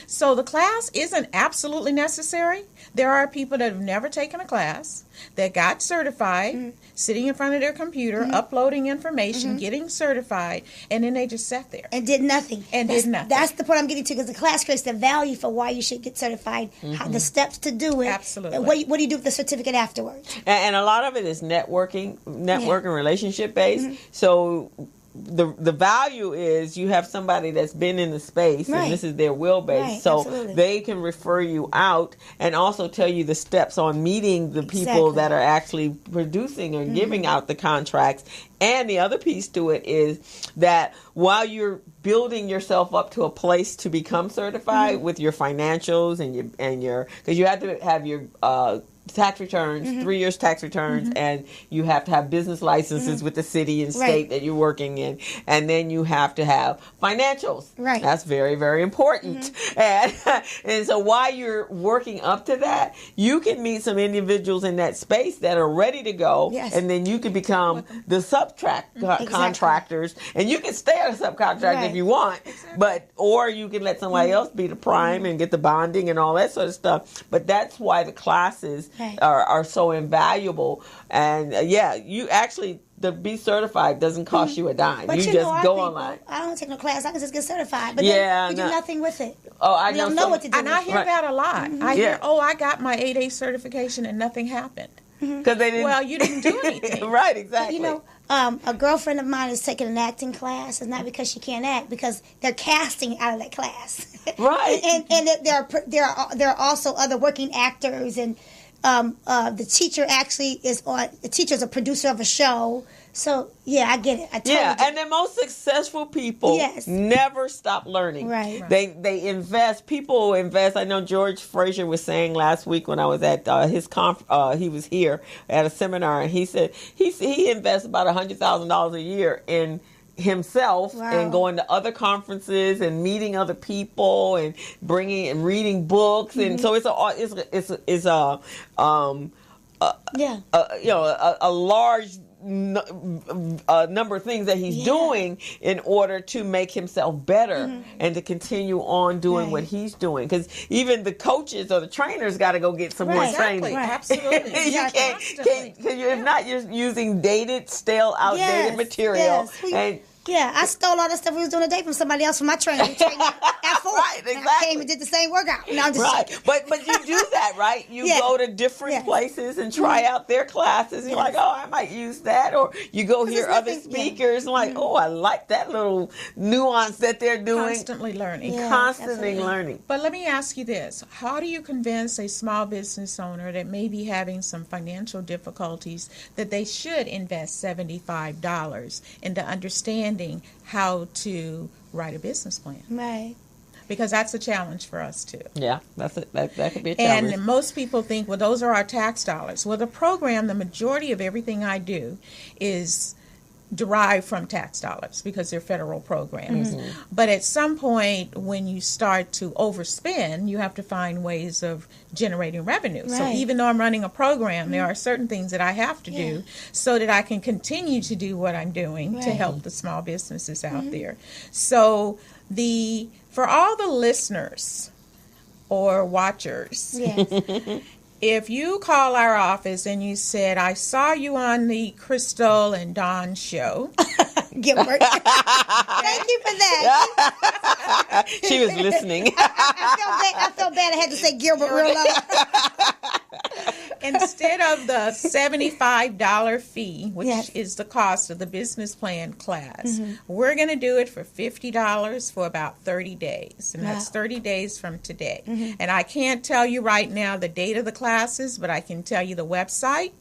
So the class isn't absolutely necessary. There are people that have never taken a class that got certified, sitting in front of their computer, uploading information, getting certified, and then they just sat there. And did nothing. That's the point I'm getting to, because the class creates the value for why you should get certified, how, the steps to do it. Absolutely. And what do you do with the certificate afterwards? And a lot of it is networking relationship based. So the value is you have somebody that's been in the space and this is their will base, so they can refer you out and also tell you the steps on meeting the people that are actually producing or giving out the contracts. And the other piece to it is that while you're building yourself up to a place to become certified with your financials and your because you have to have your tax returns, 3 years tax returns, and you have to have business licenses with the city and state that you're working in, and then you have to have financials. That's very, very important. And so while you're working up to that, you can meet some individuals in that space that are ready to go, and then you can become the subcontractors, and you can stay as a subcontractor if you want, but or you can let somebody else be the prime and get the bonding and all that sort of stuff. But that's why the classes are so invaluable. And you actually, to be certified doesn't cost you a dime. But you just go online. I don't take no class. I can just get certified. But then you do nothing with it. Oh, I don't know what to do. And I hear that a lot. I hear, I got my 8A certification and nothing happened. Because they didn't. Well, you didn't do anything. Right, exactly. You know, a girlfriend of mine is taking an acting class. It's not because she can't act, because they're casting out of that class. and there are also other working actors, and the teacher actually the teacher's a producer of a show. So, I get it. I totally get it. And the most successful people never stop learning. They invest. People invest. I know George Frazier was saying last week when I was at his he was here at a seminar, and he said he invests about $100,000 a year in himself Wow. and going to other conferences and meeting other people and bringing and reading books. And so it's a large number of things that he's doing in order to make himself better and to continue on doing what he's doing. Because even the coaches or the trainers got to go get some more training. Right. Absolutely. You can't if not, you're using dated, stale, outdated material. And yeah, I stole all the stuff we was doing today from somebody else from my training. Who trained me at 4. Right, exactly. And I came and did the same workout. No, I'm just right, but you do that, right? You go to different places and try out their classes. You're like, oh, I might use that, or you go hear other speakers and like, oh, I like that little nuance that they're doing. Constantly learning. Constantly learning. But let me ask you this: how do you convince a small business owner that may be having some financial difficulties that they should invest $75 into understanding how to write a business plan? Right. Because that's a challenge for us too. Yeah, that could be a challenge. And most people think, well, those are our tax dollars. Well, the program, the majority of everything I do is derived from tax dollars because they're federal programs. But at some point, when you start to overspend, you have to find ways of generating revenue. So even though I'm running a program, there are certain things that I have to do so that I can continue to do what I'm doing to help the small businesses out there. So for all the listeners or watchers, if you call our office and you said, I saw you on the Crystal and Dawn show. Gilbert. Thank you for that. She was listening. I felt bad I had to say Gilbert real low. Instead of the $75 fee, which is the cost of the business plan class, we're going to do it for $50 for about 30 days. And that's 30 days from today. And I can't tell you right now the date of the classes, but I can tell you the website.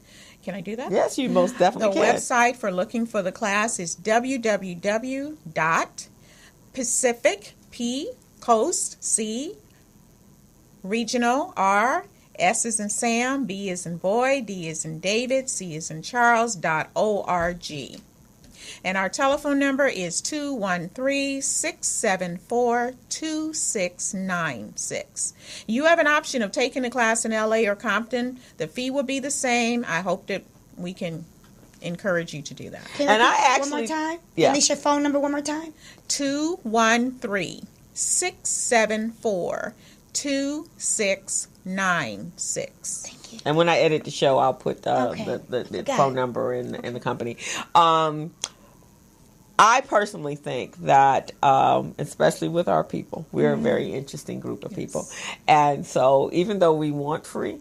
Can I do that? Yes, you most definitely can. The website for looking for the class is www.Pacific, P, Coast, C, Regional, R, S is in Sam, B is in boy, D is in David, C is in Charles.org. And our telephone number is 213-674-2696. You have an option of taking the class in LA or Compton. The fee will be the same. I hope that we can encourage you to do that. Can I actually, one more time? Yeah. At least your phone number one more time. 213-674-2696. Thank you. And when I edit the show, I'll put the phone number in the company. I personally think that, especially with our people, we're a very interesting group of people. And so even though we want free,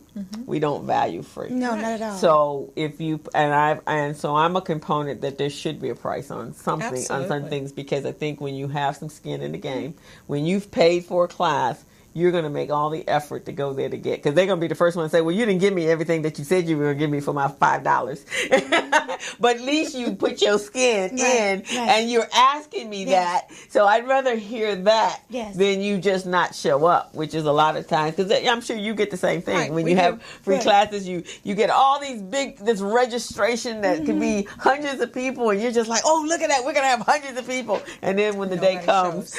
we don't value free. No, not at all. So so I'm a component that there should be a price on something, on some things, because I think when you have some skin in the game, when you've paid for a class, you're going to make all the effort to go there to get, because they're going to be the first one to say, well, you didn't give me everything that you said you were going to give me for my $5. But at least you put your skin in, and you're asking me that. So I'd rather hear that than you just not show up, which is a lot of times, because I'm sure you get the same thing. When you have free classes, you get all this registration that could be hundreds of people, and you're just like, oh, look at that, we're going to have hundreds of people. And then when the day comes,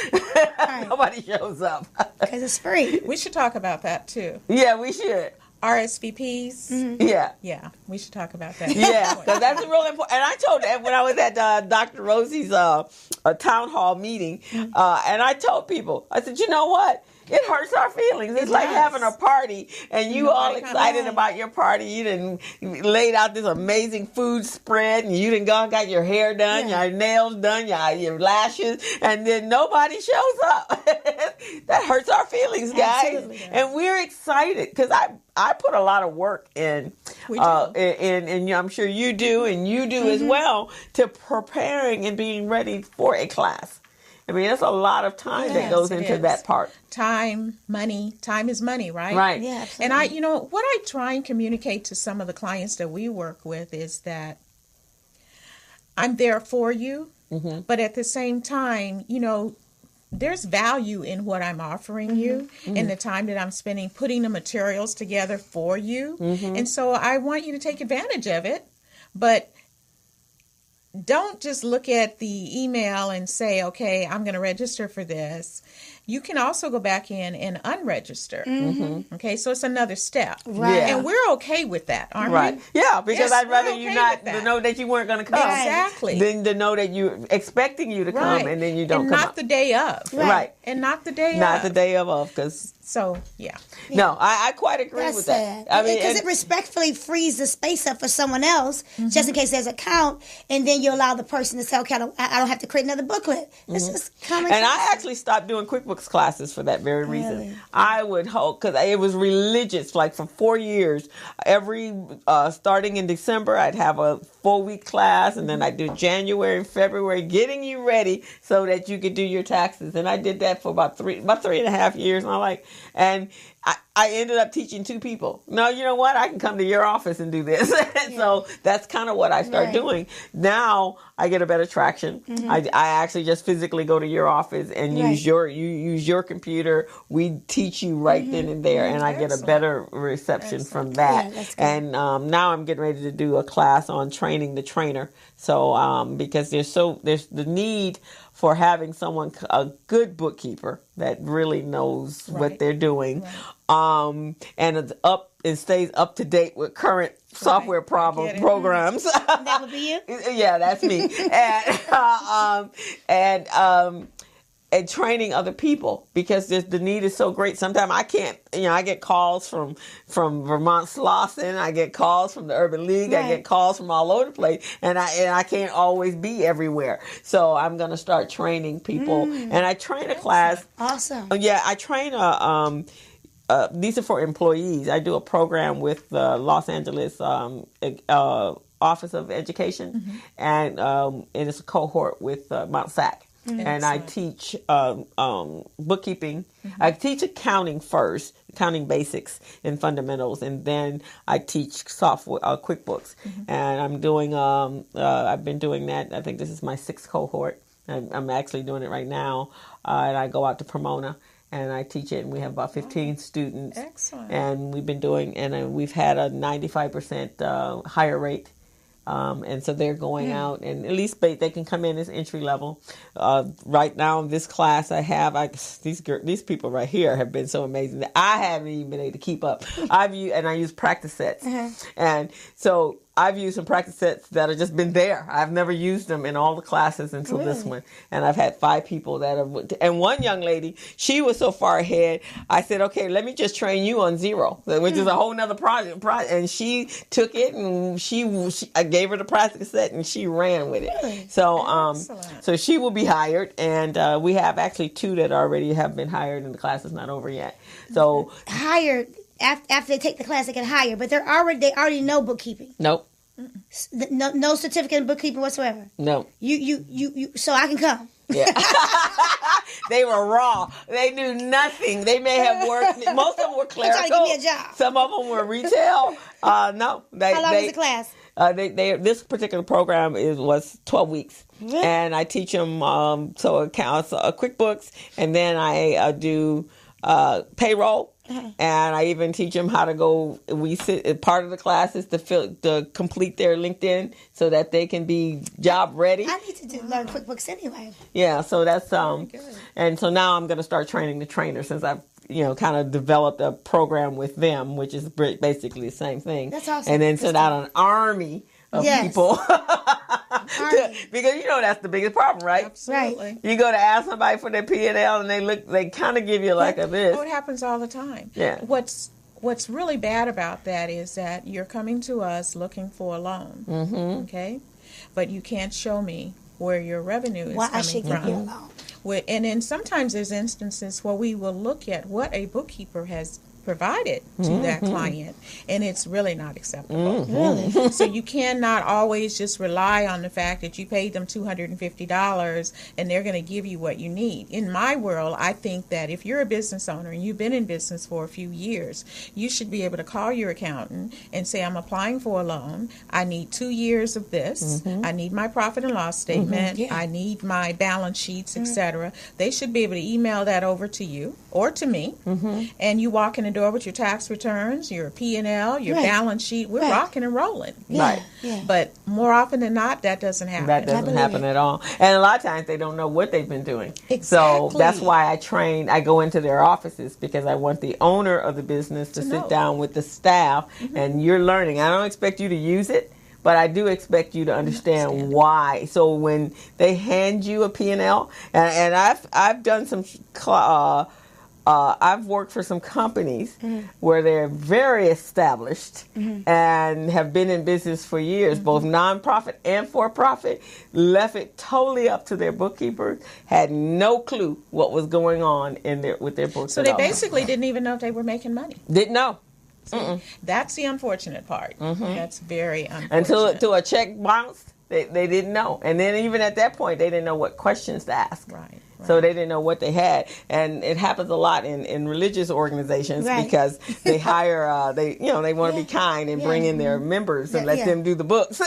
nobody shows up. Because it's free. We should talk about that too. Yeah, we should. RSVPs. Yeah, we should talk about that. Yeah, because that's really important. And I told them when I was at Dr. Rosie's town hall meeting, and I told people, I said, you know what? It hurts our feelings. It's like having a party, and you all excited about your party. You done laid out this amazing food spread, and you done gone got your hair done, your nails done, your lashes, and then nobody shows up. That hurts our feelings, guys. Absolutely. And we're excited because I put a lot of work in, and I'm sure you do, and you do as well, to preparing and being ready for a class. I mean, there's a lot of time that goes into that part. Time, money. Time is money, right? Right. Yeah, absolutely. And what I try and communicate to some of the clients that we work with is that I'm there for you, but at the same time, there's value in what I'm offering you and the time that I'm spending putting the materials together for you. And so I want you to take advantage of it, but don't just look at the email and say, okay, I'm going to register for this. You can also go back in and unregister. Mm-hmm. Okay, so it's another step. Right. Yeah. And we're okay with that, aren't Right. we? Yeah, because Yes, I'd rather we're you okay not with that. to know that you weren't going to come. Exactly. Than to know that you're expecting you to come Right. and then you don't and come not up. the day of. Right. And not the day Not of. the day of, because So, yeah. no, I quite agree That's with sad. that. I mean, Because and- it respectfully frees the space up for someone else, just in case there's a count, and then you allow the person to say, okay, I don't have to create another booklet. It's just common And sense. I actually stopped doing QuickBooks classes for that very reason. Really? I would hope, because it was religious, like for 4 years. Every, starting in December, I'd have a full week class, and then I'd do January and February, getting you ready so that you could do your taxes. And I did that for about 3.5 years. And I ended up teaching 2 people. No, you know what? I can come to your office and do this. So that's kind of what I start doing. Now I get a better traction. Mm-hmm. I actually just physically go to your office and use your computer. We teach you right then and there, and I get a better reception from that. Yeah, that's good. And now I'm getting ready to do a class on training the trainer. So because there's the need for having a good bookkeeper that really knows what they're doing, and it's and stays up to date with current software programs. That would be you? Yeah, that's me. And training other people, because the need is so great. Sometimes I can't, I get calls from Vermont Slauson, I get calls from the Urban League, I get calls from all over the place, and I can't always be everywhere. So I'm going to start training people, and I train a class. Awesome. Yeah, I train these are for employees. I do a program with the Los Angeles Office of Education, and it's a cohort with Mount SAC. And I teach bookkeeping. I teach accounting first, accounting basics and fundamentals, and then I teach software, QuickBooks. And I'm doing. I've been doing that. I think this is my 6th cohort. I'm actually doing it right now, and I go out to Pomona and I teach it. And we have about 15 students. Excellent. And we've been doing, and we've had a 95% higher rate. And so they're going out, and at least they can come in as entry level. Right now in this class I have, these people right here have been so amazing that I haven't even been able to keep up. I use practice sets, and so I've used some practice sets that have just been there. I've never used them in all the classes until this one. And I've had 5 people that have, and one young lady, she was so far ahead, I said, okay, let me just train you on Zero, which is a whole nother project. And she took it, and I gave her the practice set, and she ran with it. So, so she will be hired, and we have actually 2 that already have been hired, and the class is not over yet. So Hired. After they take the class, they get hired, but they already know bookkeeping. Nope. No certificate in bookkeeping whatsoever. No. You. So I can come. Yeah. They were raw. They knew nothing. They may have worked. Most of them were clerical. Trying to give me a job. Some of them were retail. No. How long is the class? This particular program was 12 weeks. Really? And I teach them accounts, QuickBooks, and then I do payroll. And I even teach them how to go. Part of the class is to complete their LinkedIn so that they can be job ready. I need to learn QuickBooks anyway. Yeah, so that's and so now I'm going to start training the trainer, since I've kind of developed a program with them, which is basically the same thing. That's awesome. And then send out an army of people. Because that's the biggest problem, right? Absolutely. Right. You go to ask somebody for their P&L, and they kind of give you like a this. Oh, it happens all the time. Yeah. What's really bad about that is that you're coming to us looking for a loan, okay? But you can't show me where your revenue is Why coming I should from. give you a loan. And then sometimes there's instances where we will look at what a bookkeeper has provided to that client, and it's really not acceptable. Really? So you cannot always just rely on the fact that you paid them $250 and they're going to give you what you need. In my world, I think that if you're a business owner and you've been in business for a few years, you should be able to call your accountant and say, I'm applying for a loan. I need 2 years of this. I need my profit and loss statement. I need my balance sheets, etc. They should be able to email that over to you or to me, and you walk in the the door with your tax returns, your P&L, your balance sheet. We're rocking and rolling. Right. Yeah. But more often than not, that doesn't happen. That doesn't happen at all. And a lot of times they don't know what they've been doing. Exactly. So that's why I go into their offices, because I want the owner of the business to sit down with the staff, and you're learning. I don't expect you to use it, but I do expect you to understand why. So when they hand you a P&L, and I've done some I've worked for some companies where they're very established and have been in business for years, both nonprofit and for-profit, left it totally up to their bookkeepers, had no clue what was going on with their books. So they basically didn't even know if they were making money. Didn't know. That's the unfortunate part. That's very unfortunate. Until a check bounced, they didn't know. And then even at that point, they didn't know what questions to ask. Right. So they didn't know what they had. And it happens a lot in religious organizations because they hire, they want to be kind and bring in their members and let them do the books.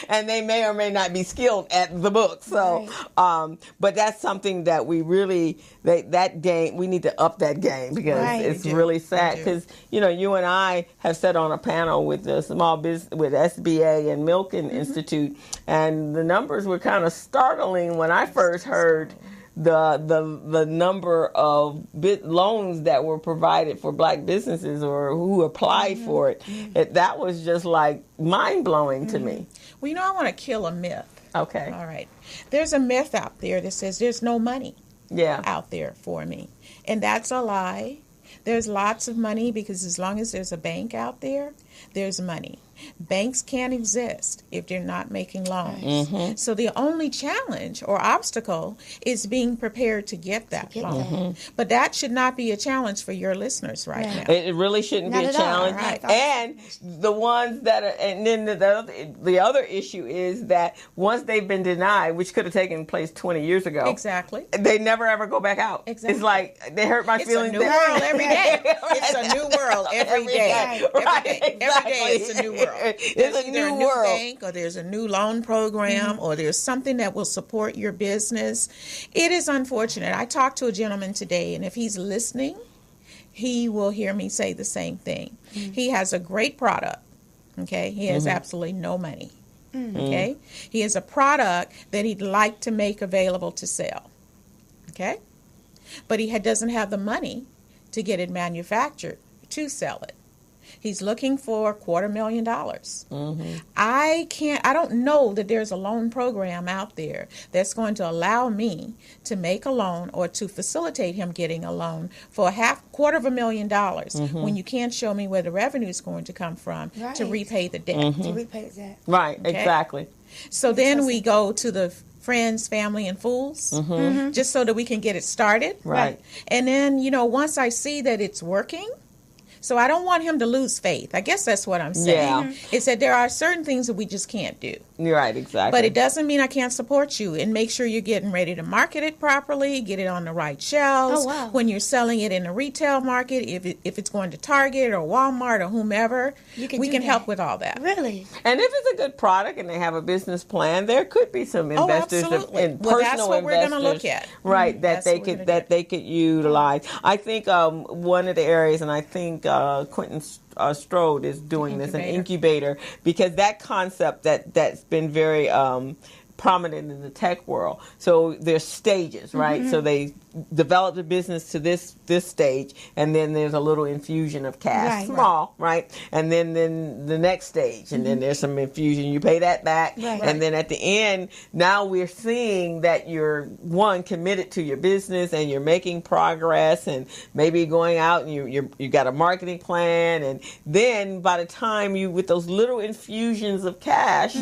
And they may or may not be skilled at the books. So, but that's something that we really, that game, we need to up that game, because it's really sad. Because, you and I have sat on a panel with the small business, with SBA and Milken Institute, and the numbers were kind of startling when I first heard the number of loans that were provided for black businesses or who applied for it. That was just like mind-blowing to me. Well, I want to kill a myth. Okay. All right. There's a myth out there that says there's no money out there for me. And that's a lie. There's lots of money, because as long as there's a bank out there, there's money. Banks can't exist if they're not making loans. So the only challenge or obstacle is being prepared to get that loan. But that should not be a challenge for your listeners now. It really shouldn't be a challenge. And the ones that are, and then the other issue is that once they've been denied, which could have taken place 20 years ago, they never ever go back out. It's like, they hurt my feelings. It's a new world every day. It's a new world every day. Every day it's a new world. There's It's a new new world. bank, or there's a new loan program, or there's something that will support your business. It is unfortunate. I talked to a gentleman today, and if he's listening, he will hear me say the same thing. He has a great product. Okay, he has absolutely no money. Okay, he has a product that he'd like to make available to sell. Okay, but he doesn't have the money to get it manufactured to sell it. He's looking for $250,000. I don't know that there's a loan program out there that's going to allow me to make a loan or to facilitate him getting a loan for $250,000 when you can't show me where the revenue is going to come from to repay the debt. Right, exactly. So then we go to the friends, family, and fools, just so that we can get it started. Right. And then, once I see that it's working, so I don't want him to lose faith. I guess that's what I'm saying. It's that there are certain things that we just can't do. You're right, exactly. But it doesn't mean I can't support you, and make sure you're getting ready to market it properly, get it on the right shelves. When you're selling it in the retail market, if it's going to Target or Walmart or whomever, we can help with all that. Really? And if it's a good product and they have a business plan, there could be some investors and personal that's what investors, we're going to look at. Right, that they could utilize. I think one of the areas, and I think Quentin Strode is doing this, an incubator, because that concept that's been very prominent in the tech world. So there's stages, right? So they develop the business to this stage, and then there's a little infusion of cash, small, right? And then the next stage, and then there's some infusion. You pay that back, and then at the end, now we're seeing that you're committed to your business, and you're making progress, and maybe going out and you got a marketing plan, and then by the time with those little infusions of cash,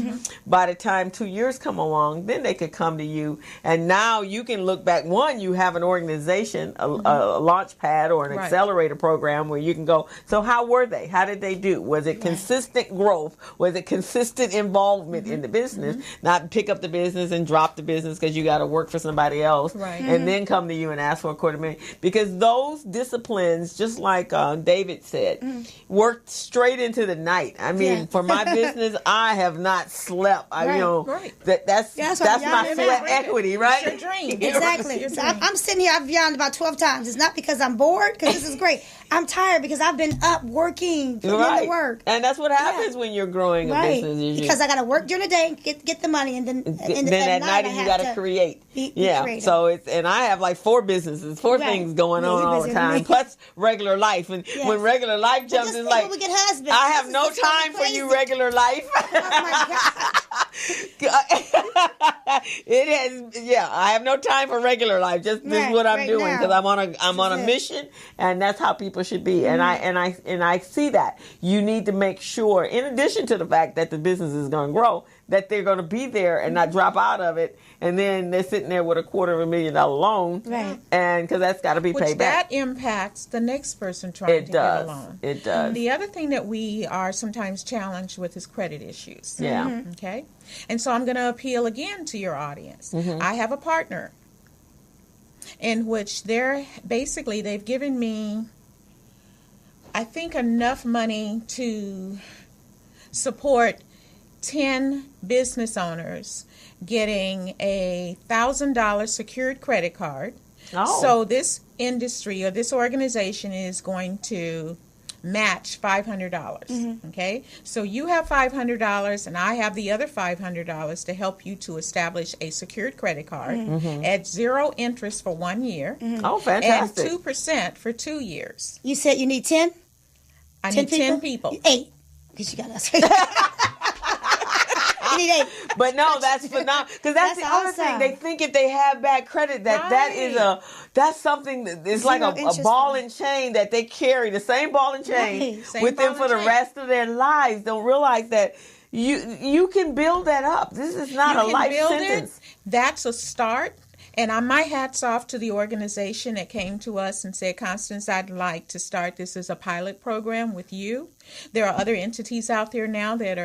by the time 2 years come along, then they could come to you, and now you can look back. You have an organization, a launch pad or an accelerator program where you can go, so how were they? How did they do? Was it consistent growth? Was it consistent involvement in the business? Not pick up the business and drop the business because you got to work for somebody else and then come to you and ask for $250,000. Because those disciplines, just like David said, work straight into the night. I mean, for my business, I have not slept. That's that's what my I'm sweat doing. equity, right? It's your dream. Exactly. Your So dream. I'm sitting here. I've yawned about 12 times. It's not because I'm bored, because this is great. I'm tired because I've been up working, putting in the work. And that's what happens when you're growing a Right. business. is Because I got to work during the day and get the money, and then at night you got to create. Be creative. So and I have like 4 businesses, 4 things going on you're all busy the with time, me. plus regular life. And Yes. when regular life jumps, just it's think like when we get husbands. I have This no is gonna be time for you, crazy. regular life. Oh my God. I have no time for regular life. Just this is Right, what I'm right doing now. because I'm on a it. mission, and that's how people should be. And I see that you need to make sure, in addition to the fact that the business is going to grow, that they're going to be there and not drop out of it, and then they're sitting there with a $250,000 loan, Right. And because that's got to be Which paid back. that impacts the next person trying to get a loan. It does. The other thing that we are sometimes challenged with is credit issues. Yeah. Okay. And so I'm going to appeal again to your audience. I have a partner in which they've given me, I think, enough money to support 10 business owners getting a $1,000 secured credit card. Oh. So this industry or this organization is going to match $500. Okay, so you have $500 and I have the other $500 to help you to establish a secured credit card at 0 interest for 1 year. Oh, fantastic! And 2% for 2 years. You said you need 10? I need 10 people. 8. Because you got us. You need 8. But no, that's phenomenal. Because that's the other thing. awesome. They think if they have bad credit, that's something that is like a interest ball rate. and chain that they carry, the same ball and chain Right. Same with them ball for and the chain. rest of their lives. Don't realize that you can build that up. This is not You a can life build sentence. That's a start. And my hat's off to the organization that came to us and said, Constance, I'd like to start this as a pilot program with you. There are other entities out there now that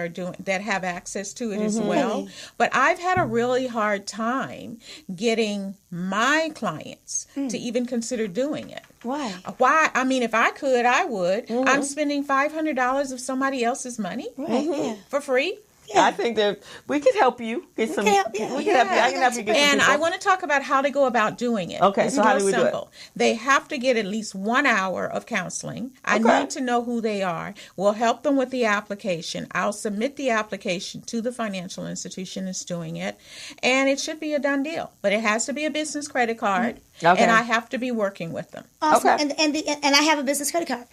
have access to it as well. But I've had a really hard time getting my clients to even consider doing it. Why? Why? I mean, if I could, I would. I'm spending $500 of somebody else's money for free. I think that we could help you get some. can help you. We can help you. I can help you get some And people. I want to talk about how to go about doing it. Okay, It's so how real do we do it? simple. They have to get at least 1 hour of counseling. I Okay. need to know who they are. We'll help them with the application. I'll submit the application to the financial institution that's doing it, and it should be a done deal. But it has to be a business credit card, Okay. and I have to be working with them. Awesome. Okay. And I have a business credit card.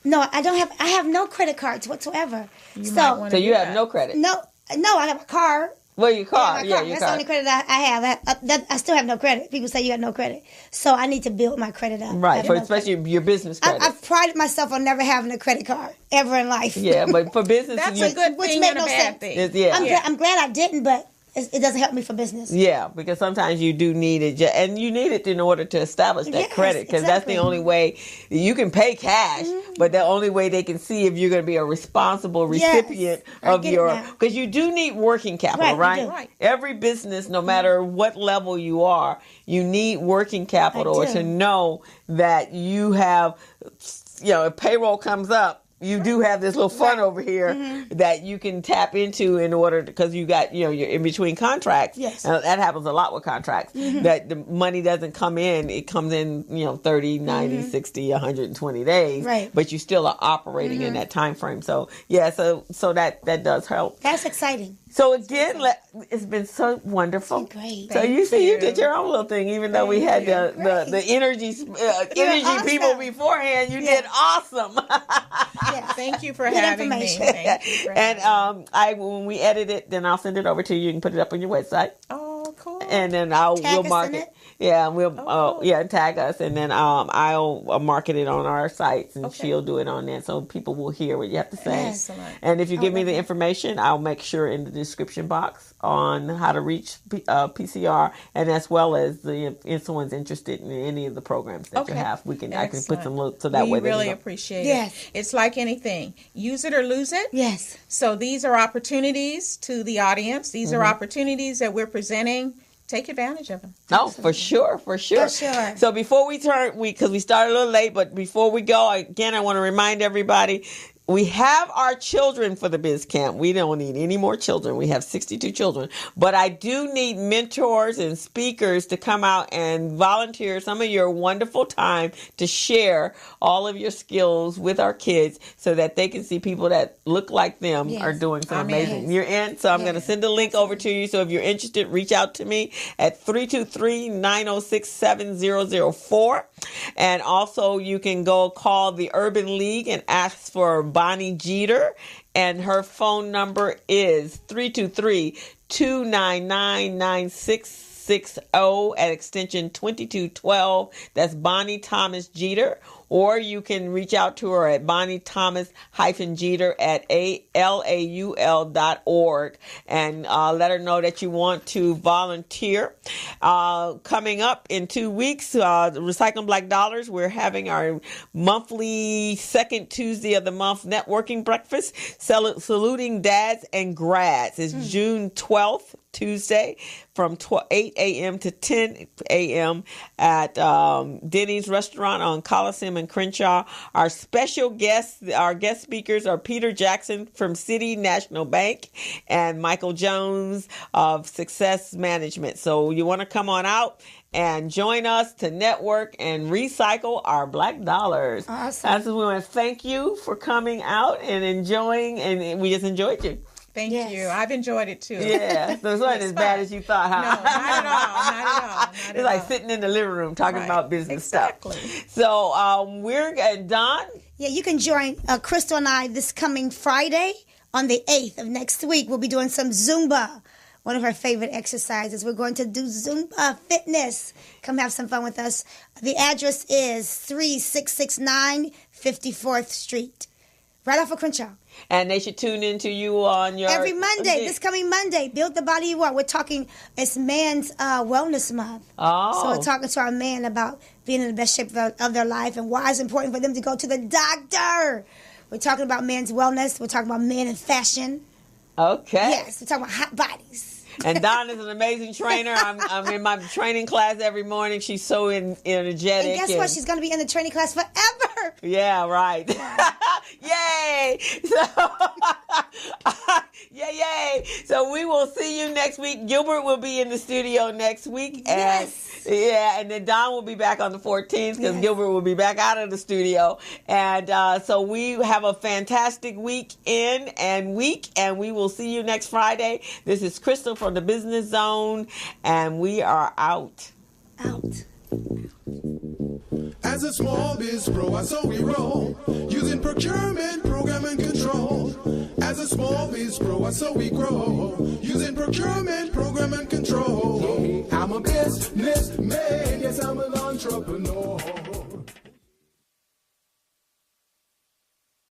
No, I don't have. I have no credit cards whatsoever. You might wanna So you do have that. no credit. No, I have a car. Well, your car. my Yeah, car. your That's the car. only credit I have. I still have no credit. People say you have no credit, so I need to build my credit up. I Right, have for no especially credit. your business credit. I've prided myself on never having a credit card ever in life. Yeah, but for business, That's you, a good Which thing made and a no bad sense. thing. yeah. I'm glad I didn't, but it doesn't help me for business. Yeah, because sometimes you do need it, and you need it in order to establish that Yes, credit, because that's the exactly. only way you can pay cash, but the only way they can see if you're going to be a responsible recipient I of get it your, now. because you do need working capital, Right, right? you do. Right. Every business, no matter what level you are, you need working capital I do. to know that you have, if payroll comes up, you do have this little fund over here that you can tap into in order, because you got, you're in between contracts. Yes. And that happens a lot with contracts, that the money doesn't come in. It comes in, 30, 90, 60, 120 days. Right. But you still are operating in that time frame. So, yeah, so that does help. That's exciting. So again, it's been so wonderful. It's been great. So Thank you see, you you. did your own little thing, even though we had the energy awesome. people beforehand. You did awesome. Yes. Thank you for Good having me. information. Thank you for And having me. when we edit it, then I'll send it over to you. You can put it up on your website, Oh, cool. and then Tag we'll us mark in it. it? Yeah, we'll Oh. tag us, and then I'll market it on our sites, and Okay. she'll do it on there, so people will hear what you have to say. Excellent. And if you give me the information, I'll make sure in the description box on how to reach PCR, and as well as if someone's interested in any of the programs that you Okay. have, I can put some Excellent. so that we way they really know. appreciate Yes. it. It's like anything. Use it or lose it. Yes. So these are opportunities to the audience. These are opportunities that we're presenting. Take advantage of them. No, for sure. For sure. So before we turn, because we started a little late, but before we go, again, I want to remind everybody, we have our children for the Biz Camp. We don't need any more children. We have 62 children. But I do need mentors and speakers to come out and volunteer some of your wonderful time to share all of your skills with our kids so that they can see people that look like them are doing some amazing. Yes. You're in, so I'm going to send a link over to you. So if you're interested, reach out to me at 323-906-7004. And also you can go call the Urban League and ask for Bonnie Jeter, and her phone number is 323-299-9660 at extension 2212. That's Bonnie Thomas Jeter. Or you can reach out to her at BonnieThomas-Jeter at laul.org and let her know that you want to volunteer. Coming up in 2 weeks, Recycling Black Dollars, we're having our monthly second Tuesday of the month networking breakfast, saluting dads and grads. It's June 12th. Tuesday from 8 a.m. to 10 a.m. at Denny's Restaurant on Coliseum and Crenshaw. Our special guests, our guest speakers are Peter Jackson from City National Bank and Michael Jones of Success Management. So you want to come on out and join us to network and recycle our black dollars. Awesome. We want to thank you for coming out and enjoying, and we just enjoyed you. Thank you. I've enjoyed it too. Yeah, so it's not as bad as you thought, huh? No, not at all. Not at all. It's like sitting in the living room talking about business stuff. So we're Don. Yeah, you can join Crystal and I this coming Friday on the 8th of next week. We'll be doing some Zumba, one of our favorite exercises. We're going to do Zumba fitness. Come have some fun with us. The address is 3669 54th Street, right off of Crenshaw. And they should tune into you on your... Every Monday, this coming Monday, Build the Body You Want. We're talking, it's Men's Wellness Month. Oh. So we're talking to our men about being in the best shape of their life and why it's important for them to go to the doctor. We're talking about men's wellness. We're talking about men in fashion. Okay. Yes, we're talking about hot bodies. And Dawn is an amazing trainer. I'm in my training class every morning. She's so energetic. And guess what? She's going to be in the training class forever. Yeah, right. Yay! So, yay! So we will see you next week. Gilbert will be in the studio next week. Yes. And then Don will be back on the 14th because Gilbert will be back out of the studio. And so we have a fantastic weekend and week, and we will see you next Friday. This is Crystal from the Business Zone, and we are out. As a small biz pro, so we roll, using procurement, program, and control. As a small biz pro, so we grow, using procurement, program, and control. I'm a businessman, yes, I'm an entrepreneur.